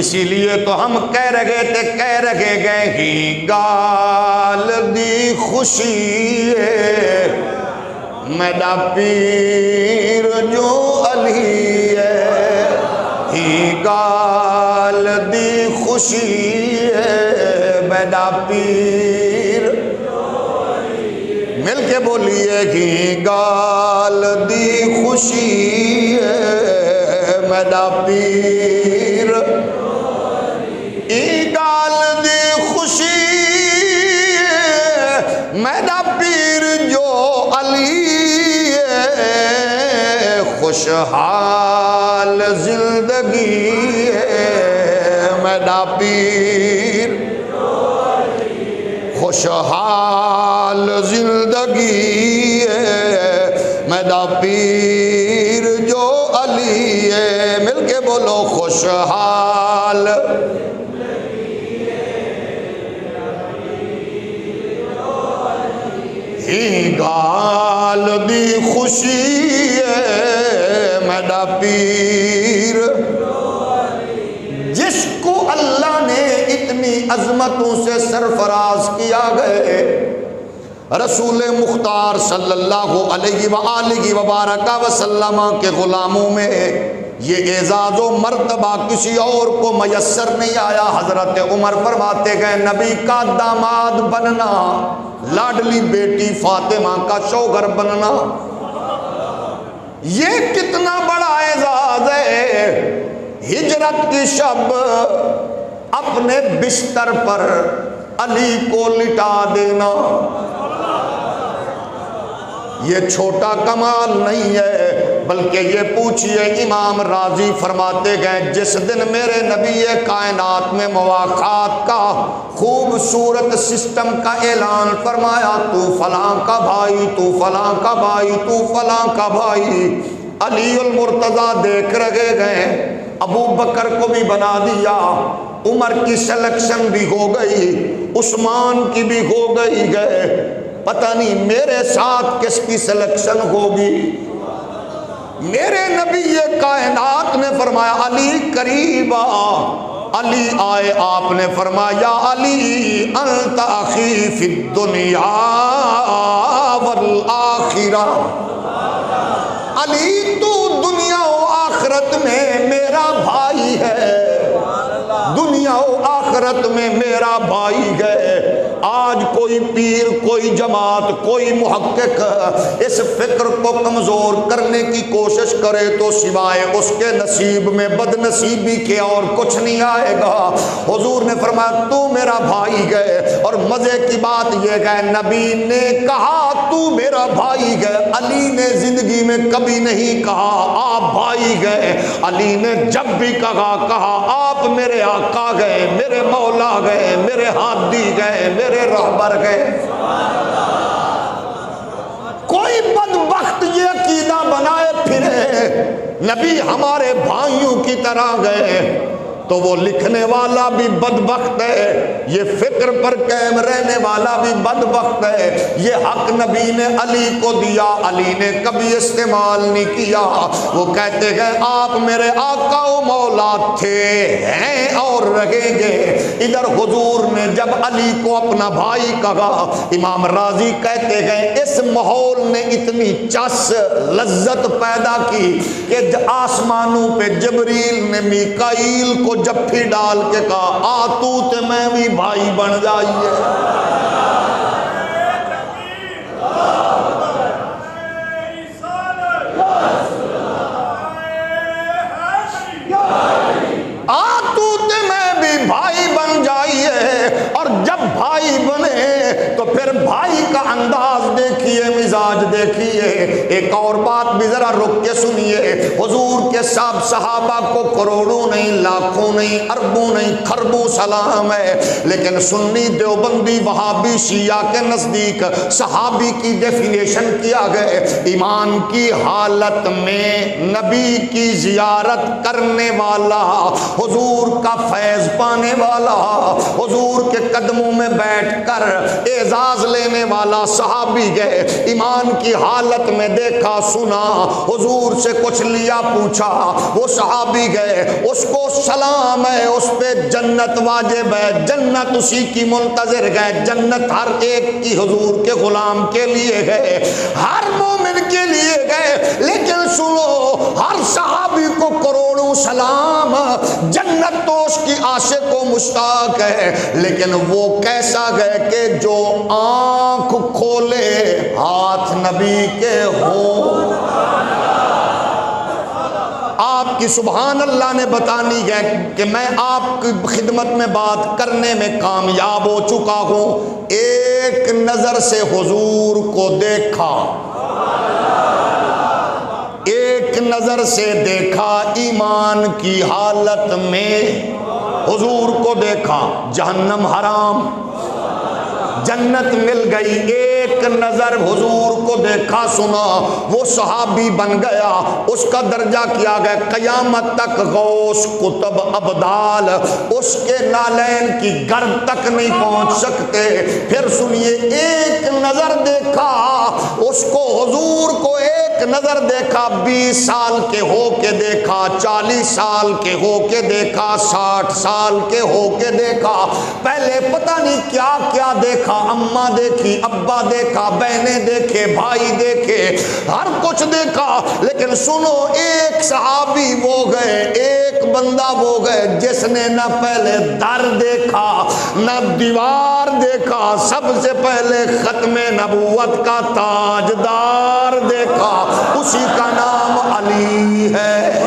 اسی لیے تو ہم کہہ رہے گئے ہی گال دی خوشی ہے میرا پیر جو علی ہے، ہی گال دی خوشی ہے میرا پیر، مل کے بولیے ہی گال دی خوشی ہے میرا پیر، ای گال دی خوشی میرا پیر جو علی ہے، خوشحال زندگی ہے میرا پیر، خوشحال زندگی ہے میرا پیر جو علی ہے، مل کے بولو خوشحال ہی گال دی خوشی ہے میرا پیر، جس کو اللہ نے اتنی عظمتوں سے سرفراز کیا گئے، رسول مختار صلی اللہ علیہ وآلہ وبارک وسلم کے غلاموں میں یہ اعزاز و مرتبہ کسی اور کو میسر نہیں آیا۔ حضرت عمر فرماتے گئے نبی کا داماد بننا، لاڈلی بیٹی فاطمہ کا شوہر بننا، یہ کتنا بڑا اعزاز ہے۔ ہجرت کی شب اپنے بستر پر علی کو لٹا دینا یہ چھوٹا کمال نہیں ہے، بلکہ یہ پوچھئے امام راضی فرماتے گئے جس دن میرے نبی کائنات میں مواقعات کا خوبصورت سسٹم کا اعلان فرمایا، تو فلاں کا بھائی، تو فلاں کا بھائی، تو فلاں کا بھائی، علی المرتضیٰ دیکھ رہے گئے ابو بکر کو بھی بنا دیا، عمر کی سلیکشن بھی ہو گئی، عثمان کی بھی ہو گئی، گئے پتہ نہیں میرے ساتھ کس کی سلیکشن ہوگی۔ میرے نبی یہ کائنات نے فرمایا علی قریب آ، علی آئے، آپ نے فرمایا یا علی انت اخی فی الدنیا والآخرہ، علی تو دنیا و آخرت میں میرا بھائی ہے، دنیا و آخرت میں میرا بھائی ہے۔ آج کوئی پیر، کوئی جماعت، کوئی محقق اس فکر کو کمزور کرنے کی کوشش کرے تو سوائے اس کے نصیب میں بد نصیبی کے اور کچھ نہیں آئے گا۔ حضور نے فرمایا تو میرا بھائی ہے، اور مزے کی بات یہ ہے نبی نے کہا تو میرا بھائی ہے، علی نے زندگی میں کبھی نہیں کہا آپ بھائی گئے، علی نے جب بھی کہا آپ میرے آقا گئے، میرے مولا گئے، میرے ہادی گئے، میرے رہبر گئے۔ کوئی بدبخت یہ عقیدہ بنائے پھرے نبی ہمارے بھائیوں کی طرح گئے تو وہ لکھنے والا بھی بدبخت ہے، یہ فکر پر قائم رہنے والا بھی بدبخت ہے۔ یہ حق نبی نے علی کو دیا، علی نے کبھی استعمال نہیں کیا۔ وہ کہتے ہیں آپ میرے آقا و مولا تھے، ہیں اور رہیں گے۔ ادھر حضور نے جب علی کو اپنا بھائی کہا، امام راضی کہتے ہیں اس ماحول نے اتنی چس لذت پیدا کی کہ آسمانوں پہ جبریل نے میکائیل کو جپھی ڈال کے کہا آ تو تے میں بھی بھائی بن جائیے۔ آ تو تے میں بھی بھائی بن جائیے، اور جب بھائی بنے تو پھر بھائی کا انداز دیکھیے، مزاج دیکھیے۔ ایک اور بات بھی ذرا رک کے سنیے، حضور کے سب صحابہ کو کروڑوں نہیں، لاکھوں نہیں، اربوں نہیں، خربوں سلام ہے، لیکن سنی دیوبندی وہابی شیعہ کے نزدیک صحابی کی ڈیفینیشن کیا گئے ایمان کی حالت میں نبی کی زیارت کرنے والا، حضور کا فیض پانے والا، حضور کے قدموں میں بیٹھ کر اعزاز لینے والا صحابی گئے، ایمان کی حالت میں دیکھا سنا، حضور سے کچھ لیا پوچھا، وہ صحابی گئے، اس کو سلام ہے، اس پہ جنت واجب ہے، جنت اسی کی منتظر گئے، جنت ہر ایک کی حضور کے غلام کے لیے گئے، ہر مومن کے لیے گئے، لیکن سنو ہر صحابی کو کروڑوں سلام، جنت تو اس کی عاشق و مشتاق ہے، لیکن وہ کیسا گئے کہ جو آنکھ کھولے ہاتھ نبی کے ہو۔ آپ کی سبحان اللہ نے بتانی ہے کہ میں آپ کی خدمت میں بات کرنے میں کامیاب ہو چکا ہوں۔ ایک نظر سے حضور کو دیکھا، ایک نظر سے دیکھا، ایمان کی حالت میں حضور کو دیکھا، جہنم حرام، جنت مل گئی، ایک نظر حضور کو دیکھا سنا، وہ صحابی بن گیا، اس کا درجہ کیا گیا قیامت تک غوث قطب ابدال، اس کے نالین کی گرد تک نہیں پہنچ سکتے۔ پھر سنیے ایک نظر دیکھا اس کو، حضور کو ایک نظر دیکھا، 20 سال کے ہو کے دیکھا، 40 سال کے ہو کے دیکھا، 60 سال کے ہو کے دیکھا، پہلے پتہ نہیں کیا کیا دیکھا، اماں دیکھی، ابا دیکھا، بہنیں دیکھے، بھائی دیکھے، ہر کچھ دیکھا، لیکن سنو ایک صحابی وہ گئے، ایک بندہ وہ گئے جس نے نہ پہلے در دیکھا نہ دیوار دیکھا، سب سے پہلے ختم نبوت کا تاجدار دیکھا، اسی کا نام علی ہے۔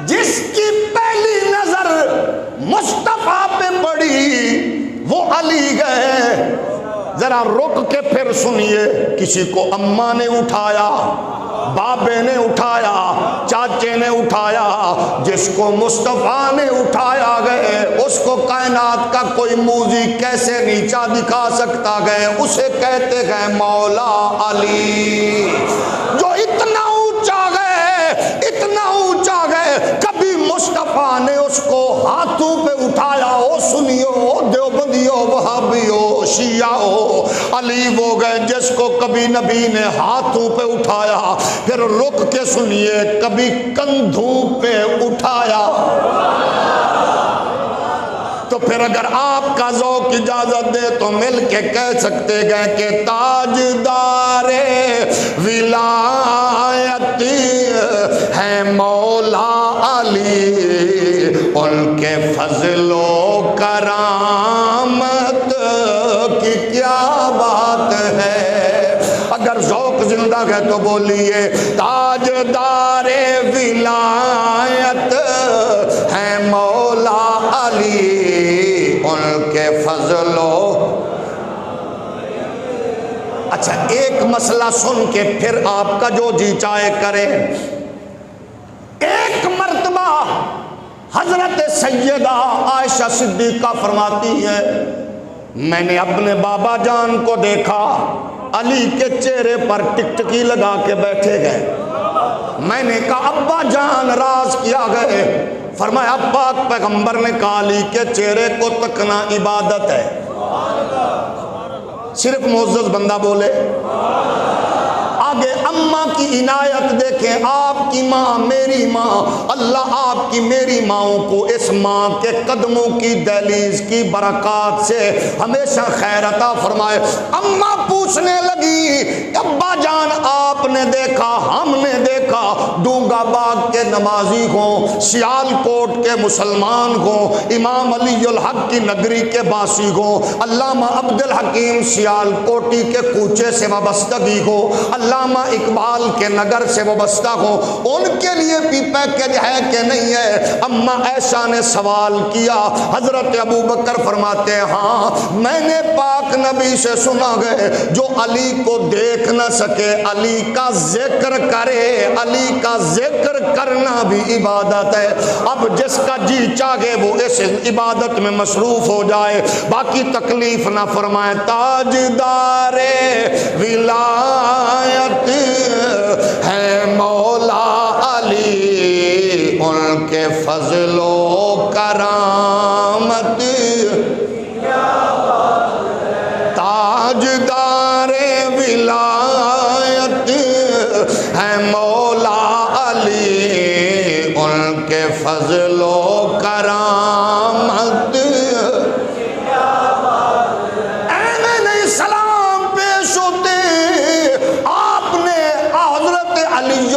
جس کی پہلی نظر مصطفیٰ پہ پڑی وہ علی گئے۔ ذرا رک کے پھر سنیے، کسی کو اماں نے اٹھایا، بابے نے اٹھایا، چاچے نے اٹھایا، جس کو مصطفیٰ نے اٹھایا گئے اس کو کائنات کا کوئی موذی کیسے نیچا دکھا سکتا گئے؟ اسے کہتے گئے مولا علی، جو اتنا اونچا گئے، اتنا اونچا گئے، کبھی مصطفیٰ نے اس کو ہاتھوں پہ اٹھایا؟ او سنیو، دیوبندیو، وہابیو، شیعو، علی وہ گئے جس کو کبھی نبی نے ہاتھوں پہ اٹھایا، پھر رک کے سنیے، کبھی کندھوں پہ اٹھایا۔ تو پھر اگر آپ کا ذوق اجازت دے تو مل کے کہہ سکتے گئے کہ تاجدار ولایت ہے مولا علی، ان کے فضل و کرامت کی کیا بات ہے۔ اگر ذوق زندہ ہے تو بولیے تاجدار ولایت ہے مولا علی، ان کے فضل و۔ اچھا ایک مسئلہ سن کے پھر آپ کا جو جی چاہے کرے۔ ایک مرتبہ حضرت سیدہ عائشہ صدیقہ فرماتی ہے میں نے اپنے بابا جان کو دیکھا، علی کے چہرے پر ٹکٹکی لگا کے بیٹھے گئے۔ میں نے کہا ابا جان راز کیا گئے؟ فرمایا پاک پیغمبر نے کہا علی کے چہرے کو تکنا عبادت ہے۔ صرف معزز بندہ بولے۔ آگے اماں کی عنایت دیکھیں، آپ کی ماں میری ماں، اللہ آپ کی میری ماؤں کو اس ماں کے قدموں کی دہلیز کی برکات سے ہمیشہ خیر عطا فرمائے۔ اماں پوچھنے لگی ابا جان آپ نے دیکھا، ہم نے دیکھا، ڈونگا باغ کے نمازی ہوں، سیال کوٹ کے مسلمان ہوں، امام علی الحق کی نگری کے باسی ہوں، علامہ عبد الحکیم سیال کوٹی کے کوچے سے وابستگی ہو، علامہ اقبال کے نگر سے وابستہ ہو، ان کے لیے بھی پیکج ہے کہ نہیں ہے؟ اما عائشہ نے سوال کیا۔ حضرت ابو بکر فرماتے ہیں ہاں میں نے پاک نبی سے سنا گئے جو علی کو دیکھ نہ سکے علی کا ذکر کرے، علی کا ذکر کرنا بھی عبادت ہے۔ اب جس کا جی چاہے وہ اس عبادت میں مصروف ہو جائے، باقی تکلیف نہ فرمائے۔ تاجدار ولایت ہے مولا علی، ان کے فضل و کرامت۔ تاجدار ولایت ہے مولا علی، ان کے فضل و کرامت۔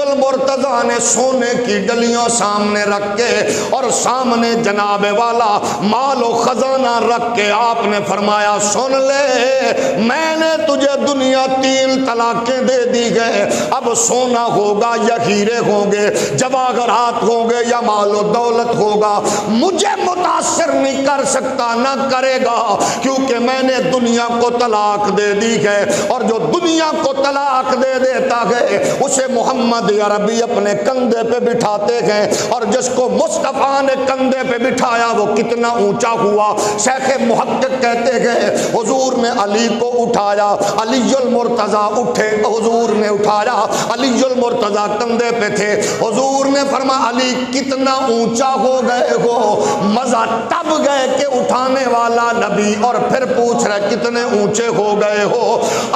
المرتضیٰ نے سونے کی ڈلیاں سامنے رکھ کے اور سامنے جناب والا مال و خزانہ رکھ کے آپ نے فرمایا سن لے میں نے تجھے دنیا 3 طلاقیں دے دی گئے، اب سونا ہوگا یا ہیرے ہوں گے، جواہرات ہوں گے یا مال و دولت ہوگا، مجھے متاثر نہیں کر سکتا، نہ کرے گا، کیونکہ میں نے دنیا کو طلاق دے دی ہے، اور جو دنیا کو طلاق دے دیتا ہے اسے محمد عربی اپنے کندھے پہ بٹھاتے ہیں، اور جس کو مصطفیٰ نے کندھے پہ بٹھایا وہ کتنا اونچا ہوا۔ شیخ محقق کہتے ہیں حضور نے علی کو اٹھایا، علی المرتضیٰ اٹھے، حضور نے اٹھایا، علی المرتضیٰ کندھے پہ تھے، حضور نے فرمایا علی کتنا اونچا ہو گئے ہو، مزہ تب گئے کہ اٹھانے والا نبی، اور پھر پوچھ رہے کتنے اونچے ہو گئے ہو۔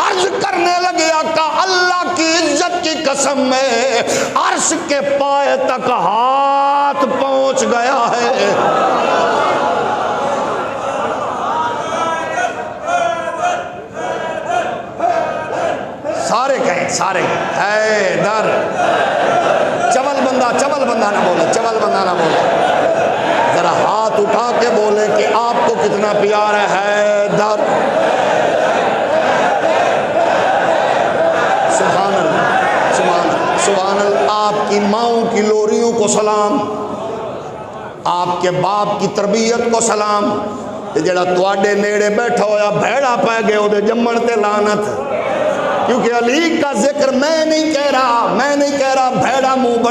عرض کرنے لگے آقا اللہ کی عزت کی قسم میں عرش کے پائے تک ہاتھ پہنچ گیا ہے۔ سارے کہیں، سارے ہے در چول بندہ نہ بولے، چول بندہ نہ بولے، ذرا ہاتھ اٹھا کے بولے کہ آپ کو کتنا پیار ہے در۔ سبحان اللہ، سبحان اللہ۔ آپ کی ماؤں کی لوریوں کو سلام، آپ کے باپ کی تربیت کو سلام۔ جڑا تواڈے نیڑے بیٹھا ہویا بھیڑا پہ گئے وہ جمن تے لعنت، کیونکہ علی کا ذکر میں نہیں کہہ رہا، میں نہیں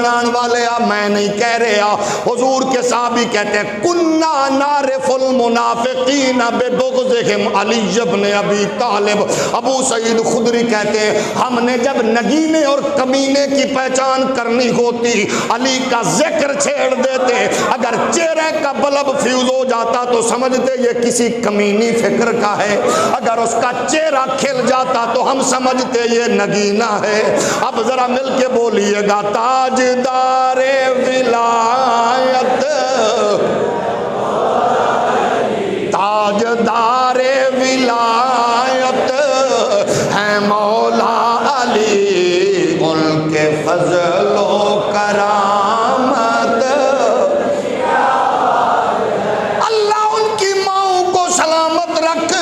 بنان والے میں نہیں کہہ رہا، حضور کے صحابی کہتے ہیں کنا نعرف المنافقین ببغضهم علی ابن ابی طالب۔ ابو سعید خدری کہتے ہیں ہم نے جب نگینے اور کمینے کی پہچان کرنی ہوتی علی کا ذکر چھیڑ دیتے، اگر چہرے کا بلب فیوز ہو جاتا تو سمجھتے یہ کسی کمینی فکر کا ہے، اگر اس کا چہرہ کھل جاتا تو ہم سمجھتے یہ نگینہ ہے۔ اب ذرا مل کے بولیے گا تاجدار ولایت، تاجدار ولایت ہے مولا علی، ان کے فضل و کرامت، اللہ ان کی ماؤں کو سلامت رکھ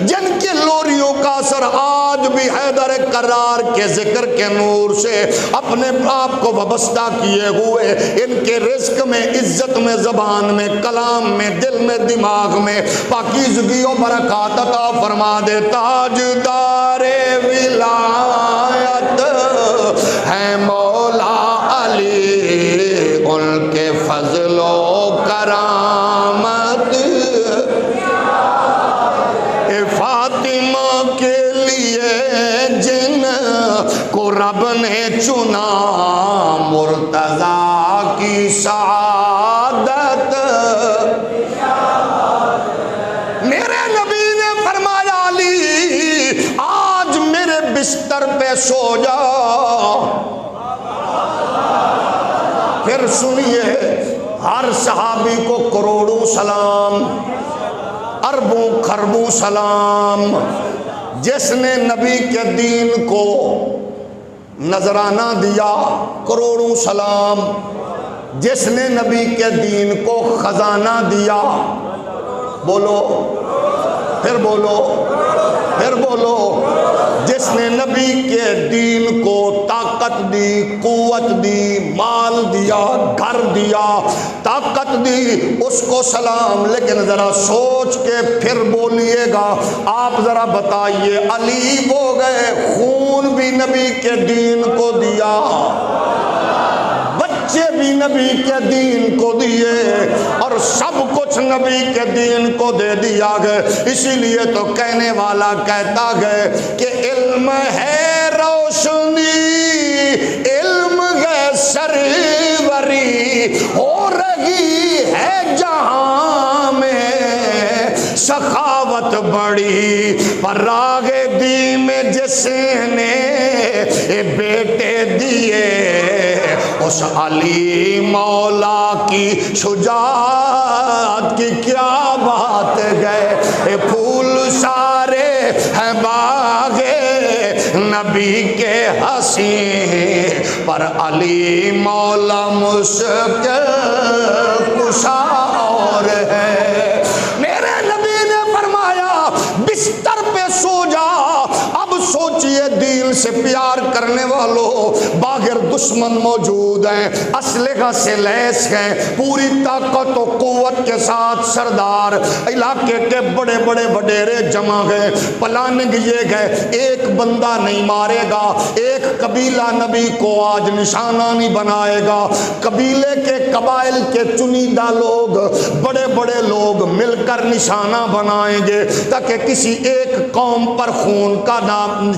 جن کے لوریوں کا اثر آج بھی حیدر کرار کے ذکر کے نور سے اپنے آپ کو وابستہ کیے ہوئے، ان کے رزق میں، عزت میں، زبان میں، کلام میں، دل میں، دماغ میں پاکیزگی و برکات عطا فرما دے۔ تاجدار ولایت ہے مولا علی، ان کے فضل و کرامت، فاطمہ کے لیے جن کو رب نے چنا، مرتضیٰ کی سعادت، میرے نبی نے فرمایا علی آج میرے بستر پہ سو جا۔ پھر سنیے ہر صحابی کو کروڑوں سلام، اربوں خربوں سلام، جس نے نبی کے دین کو نذرانہ دیا کروڑوں سلام، جس نے نبی کے دین کو خزانہ دیا، بولو پھر بولو پھر بولو، جس نے نبی کے دین کو طاقت دی، قوت دی، مال دیا، گھر دیا، طاقت دی، اس کو سلام۔ لیکن ذرا سوچ کے پھر بولیے گا، آپ ذرا بتائیے علی وہ گئے خون بھی نبی کے دین کو دیا، بچے بھی نبی کے دین کو دیے، اور سب کچھ نبی کے دین کو دے دیا گئے۔ اسی لیے تو کہنے والا کہتا گئے کہ علم ہے روشنی، علم ہے سروری، ہو رہی ہے جہاں میں سخاوت بڑی، پر راگ دی میں جس نے بیٹے دیے، اس علی مولا کی شجاعت کی کیا بات گئے، پھول سارے ہیں باغ نبی کے حسین، پر علی مولا مشکل کشا اور ہے۔ میرے نبی نے فرمایا بستر پہ سو جا۔ اب سوچئے دین سے پیار کرنے والوں، باغر دشمن موجود ہیں، اسلحہ سے لیس ہیں، پوری طاقت و قوت کے ساتھ سردار علاقے کے بڑے بڑے وڈیرے جمع گئے، پلاننگ یہ گئے ایک بندہ نہیں مارے گا، ایک قبیلہ نبی کو آج نشانہ نہیں بنائے گا، قبیلے کے قبائل کے چنیدہ لوگ، بڑے بڑے لوگ مل کر نشانہ بنائیں گے تاکہ کسی ایک قوم پر خون کا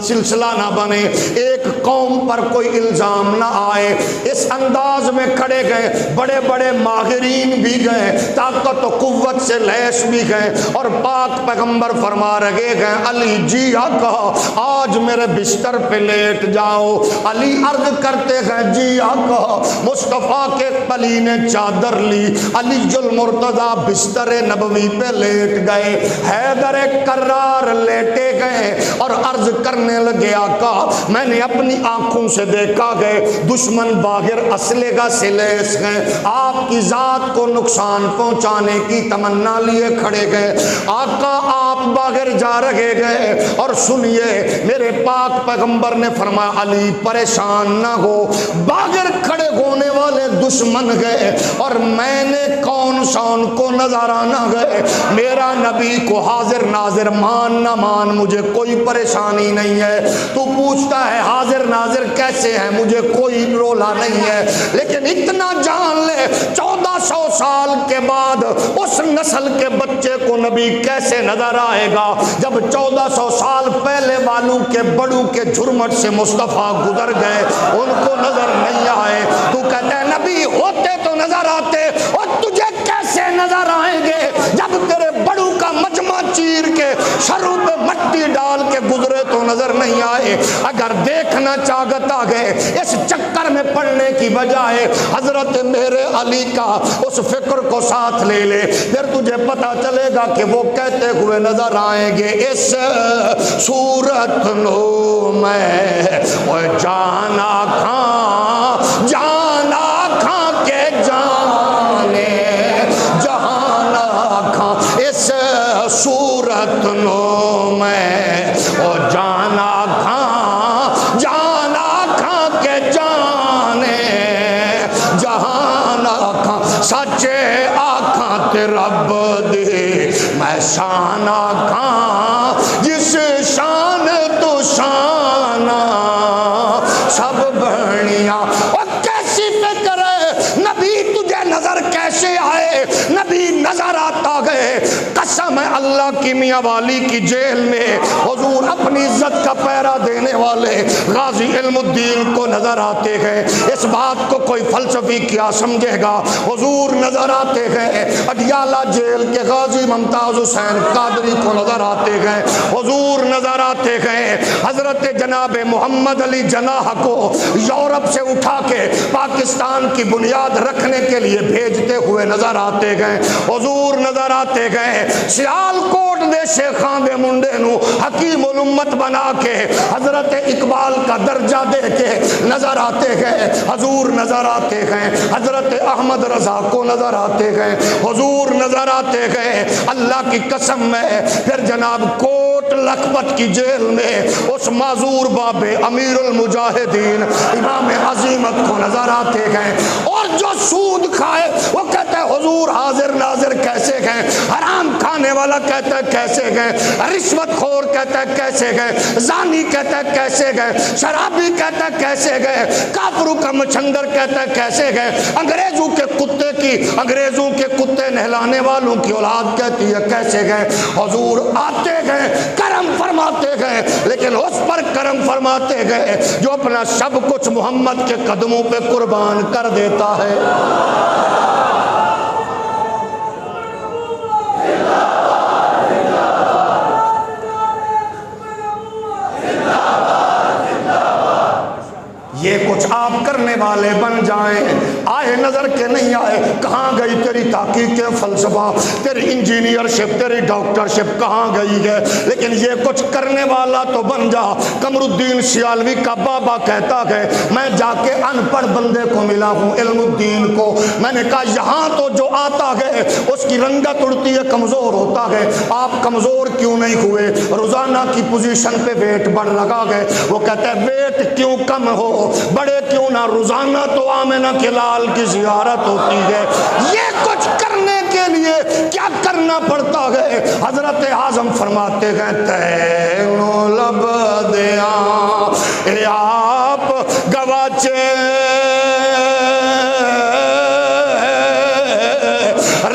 سلسلہ نہ بنے، ایک قوم پر کوئی الزام نہ آئے۔ اس انداز میں کھڑے گئے، بڑے بڑے ماہرین بھی گئے، طاقت و قوت سے لیس بھی گئے، اور پاک پیغمبر فرما رہے گئے علی جی آقا آج میرے بستر پہ لیٹ جاؤ۔ علی عرض کرتے گئے جی آقا۔ مصطفیٰ کے پلی نے چادر لی، علی المرتضیٰ بستر نبوی پہ لیٹ گئے، حیدر کرار لیٹے گئے اور عرض کرنے لگے آقا میں نے اپنی آنکھوں سے دیکھا گئے دشمن باہر اسلحہ سے لیس ہیں، آپ کی ذات کو نقصان پہنچانے کی تمنا لیے کھڑے گئے، آقا آپ باہر جا رہے گئے، اور سنیے میرے پاک پیغمبر نے فرمایا علی پریشان نہ ہو، باہر کھڑے ہونے والے دشمن گئے اور میں نے کون سا ان کو نظرانہ گئے، میرا نبی کو حاضر ناظر مان نہ مان مجھے کوئی پریشانی نہیں ہے، تو پوچھتا ہے حاضر ناظر کیسے ہیں، مجھے کوئی رولا نہیں ہے، لیکن اتنا جان لے 1400 سال کے بعد اس نسل کے بچے کو نبی کیسے نظر آئے گا جب 1400 سال پہلے والوں کے بڑوں کے جھرمٹ سے مصطفیٰ گزر گئے، ان کو نظر نہیں آئے۔ تو کہتا ہے نبی ہوتے تو نظر آتے، اور تجھے کیسے نظر آئیں گے جب تیرے بڑوں کا مجمع چیر کے سروں پہ مٹی ڈال کے گزرے تو نظر نہیں آئے۔ اگر دیکھنا چاہت آ گئے اس چکر میں پڑنے کی بجائے حضرت میرے علی کا اس فکر کو ساتھ لے لے، پھر تجھے پتا چلے گا کہ وہ کہتے ہوئے نظر آئیں گے اس صورت نو میں وہ جانا کھاں جانا کھاں کے جانے جہانا کھاں اس صورت نو میں وہ جانا کھاں جانا کھاں کے جانے جہانا کھاں سچے آکھاں تے رب دے میں شانہ کھاں جس شان تو شانہ سب بڑھیاں۔ اور کیسی فکر ہے نبی تجھے نظر کیسے آئے؟ نبی نظر آتا گئے، قسم ہے اللہ کی میاں والی کی جیل میں حضور اپنی عزت کا پہرا دینے والے غازی علم الدین کو نظر آتے گئے۔ اس بات کو کوئی فلسفی کیا سمجھے گا، حضور نظر آتے گئے۔ اڈیالہ جیل کے غازی ممتاز حسین قادری کو نظر آتے گئے، حضور نظر آتے گئے۔ حضرت جناب محمد علی جناح کو یورپ سے اٹھا کے پاکستان کی بنیاد رکھنے کے لیے بھیجتے ہوئے نظر آتے گئے، حضور نظر آتے گئے۔ سیالکوٹ دے شیخاں دے منڈے نو حکیم الامت بنا کے حضرت اقبال کا درجہ دے کے نظر آتے گئے، حضور نظر آتے گئے۔ حضرت احمد رضا کو نظر آتے گئے، حضور نظر آتے گئے۔ اللہ کی قسم میں پھر جناب کوٹ لکھپت کی جیل میں اس معذور باب امیر المجاہدین امام عظیمت کو نظر آتے گئے۔ اور جو سود کھائے وہ کہتا ہے حضور حاضر ناظر کیسے گئے، حرام کھانے والا کہتا ہے کیسے گئے، رشوت خور کہتا ہے کیسے گئے، زانی کہتا ہے کیسے گئے، شرابی کہتا ہے کیسے گئے، کافروں کا مچھندر کہتا ہے کیسے گئے، انگریزوں کے کتے نہلانے والوں کی اولاد کہتی ہے کیسے گئے۔ حضور آتے گئے، کرم فرماتے گئے، لیکن اس پر کرم فرماتے گئے جو اپنا سب کچھ محمد کے قدموں پہ قربان کر دیتا ہے۔ یہ کچھ آپ کرنے والے بن جائیں، آئے نظر کے نہیں آئے۔ کہاں گئی تیری تحقیق فلسفہ، تیری انجینئرشپ، تیری ڈاکٹرشپ کہاں گئی ہے؟ لیکن یہ کچھ کرنے والا تو بن جا۔ قمر الدین سیالوی کا بابا کہتا ہے میں جا کے ان پڑھ بندے کو ملا ہوں علم الدین کو، میں نے کہا یہاں تو جو آتا ہے اس کی رنگت اڑتی ہے، کمزور ہوتا ہے، آپ کمزور کیوں نہیں ہوئے؟ روزانہ کی پوزیشن پہ ویٹ بڑھ لگا گئے۔ وہ کہتا ہے ویٹ کیوں کم ہو، بڑے کیوں نہ، روزانہ تو آمنہ کے لال کی زیارت ہوتی ہے۔ یہ کچھ کرنے کے لیے کیا کرنا پڑتا ہے؟ حضرت اعظم فرماتے گئے تینو لب دیا اے آپ گواچے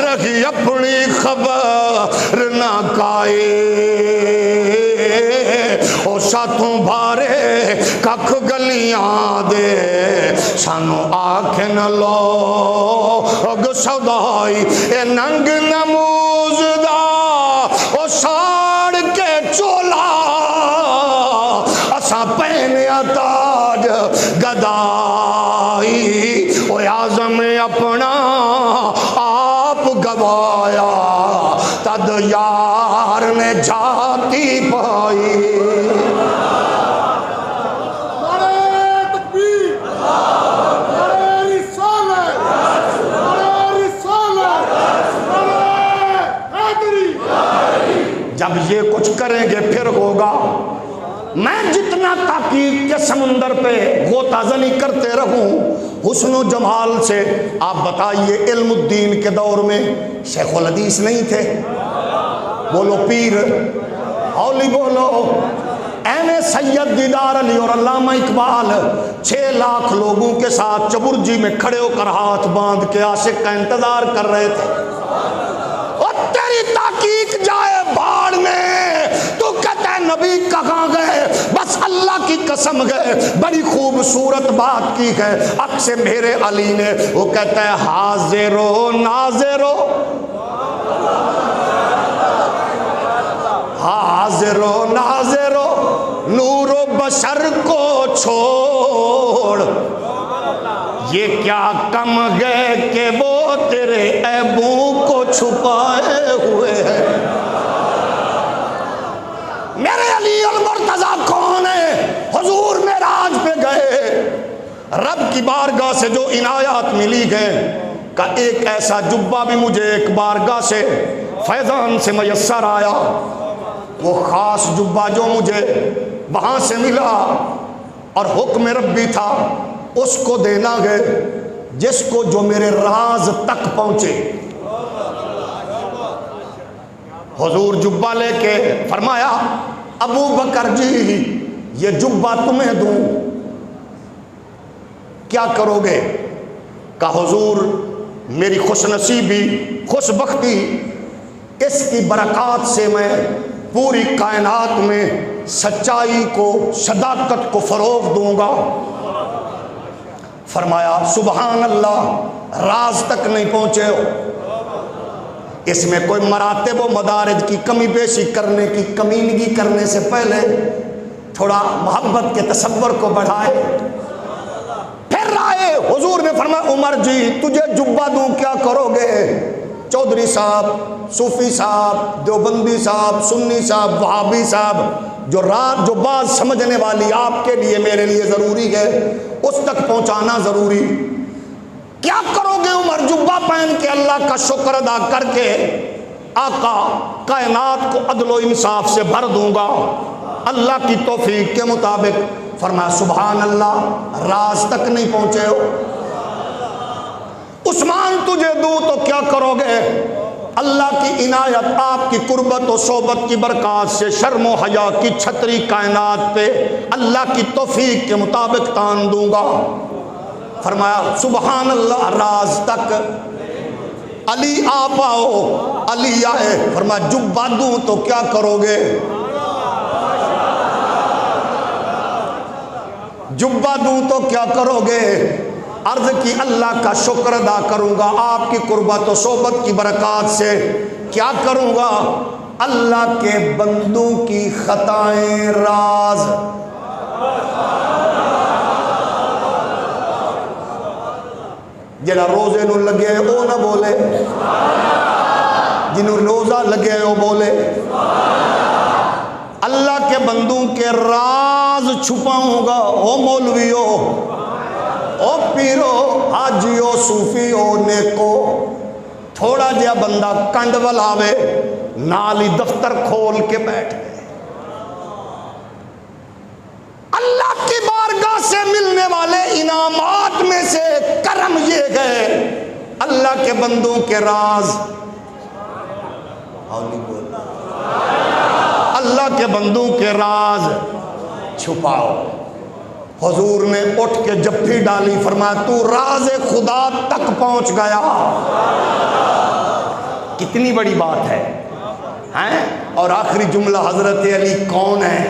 رکھی اپنی خبر نہ کائے او ساتھوں بھارے ککھ گلیاں دے سانو آکھن لوگ سودائی اے ننگ نموز دا او ساڑ کے چولا اساں پہنیا تاج گدائی او اعظم اپنا آپ گوایا تد یار نے جاتی پائی۔ جب یہ کچھ کریں گے پھر ہوگا۔ میں جتنا تحقیق کے سمندر پہ غوطہ زنی کرتے رہوں حسن و جمال سے، آپ بتائیے علم الدین کے دور میں شیخ الحدیث نہیں تھے؟ بولو پیر، ہولی بولو، ایم سید دیدار علی اور علامہ اقبال 6 لاکھ لوگوں کے ساتھ چبرجی میں کھڑے ہو کر ہاتھ باندھ کے عاشق کا انتظار کر رہے تھے. اور تیری تحقیق جائے بھاڑ میں، تو کہتا ہے نبی کہاں گئے؟ بس اللہ کی قسم گئے. بڑی خوبصورت بات کی ہے عکس میرے علی نے. وہ کہتا ہے حاضر و ناظر و، حاضر و ناظر و نور و بشر کو چھوڑ، یہ کیا کم گئے کہ وہ تیرے عیبوں کو چھپائے ہوئے ہیں. میرے علی المرتضیٰ کون ہے؟ حضور معراج پہ گئے، رب کی بارگاہ سے جو عنایات ملی گئے کا ایک ایسا جبہ بھی مجھے ایک بارگاہ سے فیضان سے میسر آیا. وہ خاص جبہ جو مجھے وہاں سے ملا اور حکم ربی تھا اس کو دینا گئے، جس کو جو میرے راز تک پہنچے. حضور جبہ لے کے فرمایا ابو بکر جی یہ جبہ تمہیں دوں، کیا کرو گے؟ کہا حضور میری خوش نصیبی، خوش بختی، اس کی برکات سے میں پوری کائنات میں سچائی کو، صداقت کو فروغ دوں گا. فرمایا سبحان اللہ، راز تک نہیں پہنچے ہو. اس میں کوئی مراتب و مدارج کی کمی بیشی کرنے کی، کمینگی کرنے سے پہلے تھوڑا محبت کے تصور کو بڑھائے. پھر آئے حضور نے فرمایا عمر جی تجھے جبہ دوں کیا کرو گے؟ چودھری صاحب، صوفی صاحب، دیوبندی صاحب، سنی صاحب، وہابی صاحب، جو بات سمجھنے والی آپ کے لیے میرے لیے ضروری ہے اس تک پہنچانا ضروری. کیا کرو گے عمر؟ جبہ پہن کے اللہ کا شکر ادا کر کے آقا کائنات کو عدل و انصاف سے بھر دوں گا اللہ کی توفیق کے مطابق. فرمایا سبحان اللہ، راز تک نہیں پہنچے ہو. عثمان تجھے دوں تو کیا کرو گے؟ اللہ کی عنایت، آپ کی قربت و صحبت کی برکات سے شرم و حیا کی چھتری کائنات پہ اللہ کی توفیق کے مطابق تان دوں گا. فرمایا سبحان اللہ، راز تک. علی آپ آؤ، علی آئے. فرمایا جبہ دوں تو کیا کرو گے؟ جبہ دوں تو کیا کرو گے؟ عرض کی اللہ کا شکر ادا کروں گا آپ کی قربت و صحبت کی برکات سے. کیا کروں گا؟ اللہ کے بندوں کی خطائیں راز. جڑا روزے نو لگے وہ نہ بولے، جنہوں روزہ لگے وہ بولے. اللہ کے بندوں کے راز چھپاؤں گا. او مولویو، او پیرو، حاجیو، صوفیو، نیکو، تھوڑا جہا بندہ کنڈ ولاوے نال ہی دفتر کھول کے بیٹھ گئے. اللہ کی بارگاہ سے ملنے والے انعامات میں سے کرم یہ گئے اللہ کے بندوں کے راز. اللہ کے بندوں کے راز چھپاؤ. حضور نے اٹھ کے جپھی ڈالی. فرمایا تو راز خدا تک پہنچ گیا. کتنی بڑی بات ہے. اور آخری جملہ حضرت علی کون ہے؟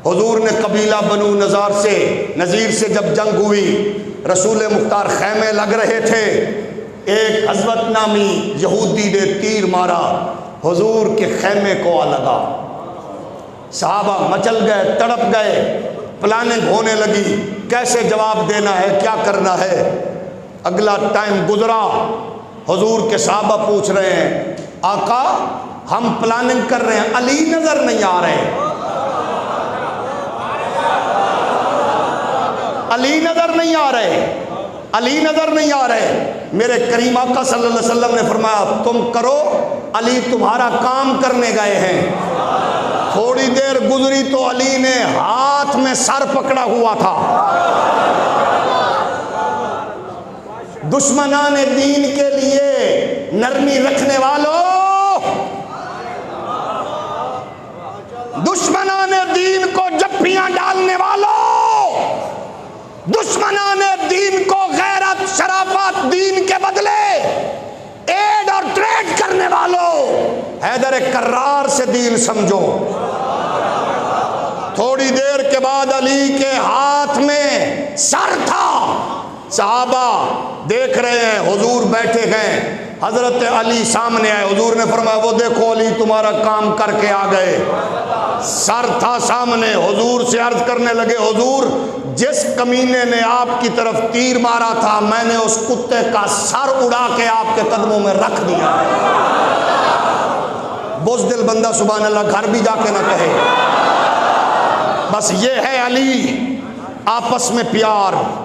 حضور نے قبیلہ بنو نذیر سے جب جنگ ہوئی، رسول مختار خیمے لگ رہے تھے، ایک حضرت نامی یہودی نے تیر مارا، حضور کے خیمے کو آ لگا. صحابہ مچل گئے، تڑپ گئے، پلاننگ ہونے لگی کیسے جواب دینا ہے، کیا کرنا ہے. اگلا ٹائم گزرا، حضور کے صحابہ پوچھ رہے ہیں آقا ہم پلاننگ کر رہے ہیں، علی نظر نہیں آ رہے، علی نظر نہیں آ رہے، علی نظر نہیں آ رہے. میرے کریم آقا صلی اللہ علیہ وسلم نے فرمایا تم کرو، علی تمہارا کام کرنے گئے ہیں. تھوڑی دیر گزری تو علی نے ہاتھ میں سر پکڑا ہوا تھا. دشمنان دین کے لیے نرمی رکھنے والوں، دشمنان دین کو دشمنان دین کو غیرت شرافت دین کے بدلے ایڈ اور ٹریڈ کرنے والوں، حیدر کرار سے دین سمجھو۔ تھوڑی دیر کے بعد علی کے ہاتھ میں سر تھا، صحابہ دیکھ رہے ہیں، حضور بیٹھے گئے، حضرت علی سامنے آئے، حضور نے فرمایا وہ دیکھو علی تمہارا کام کر کے آ گئے۔ سر تھا سامنے، حضور سے عرض کرنے لگے حضور جس کمینے نے آپ کی طرف تیر مارا تھا میں نے اس کتے کا سر اڑا کے آپ کے قدموں میں رکھ دیا۔ بزدل بندہ سبحان اللہ گھر بھی جا کے نہ کہے۔ بس یہ ہے علی، آپس میں پیار۔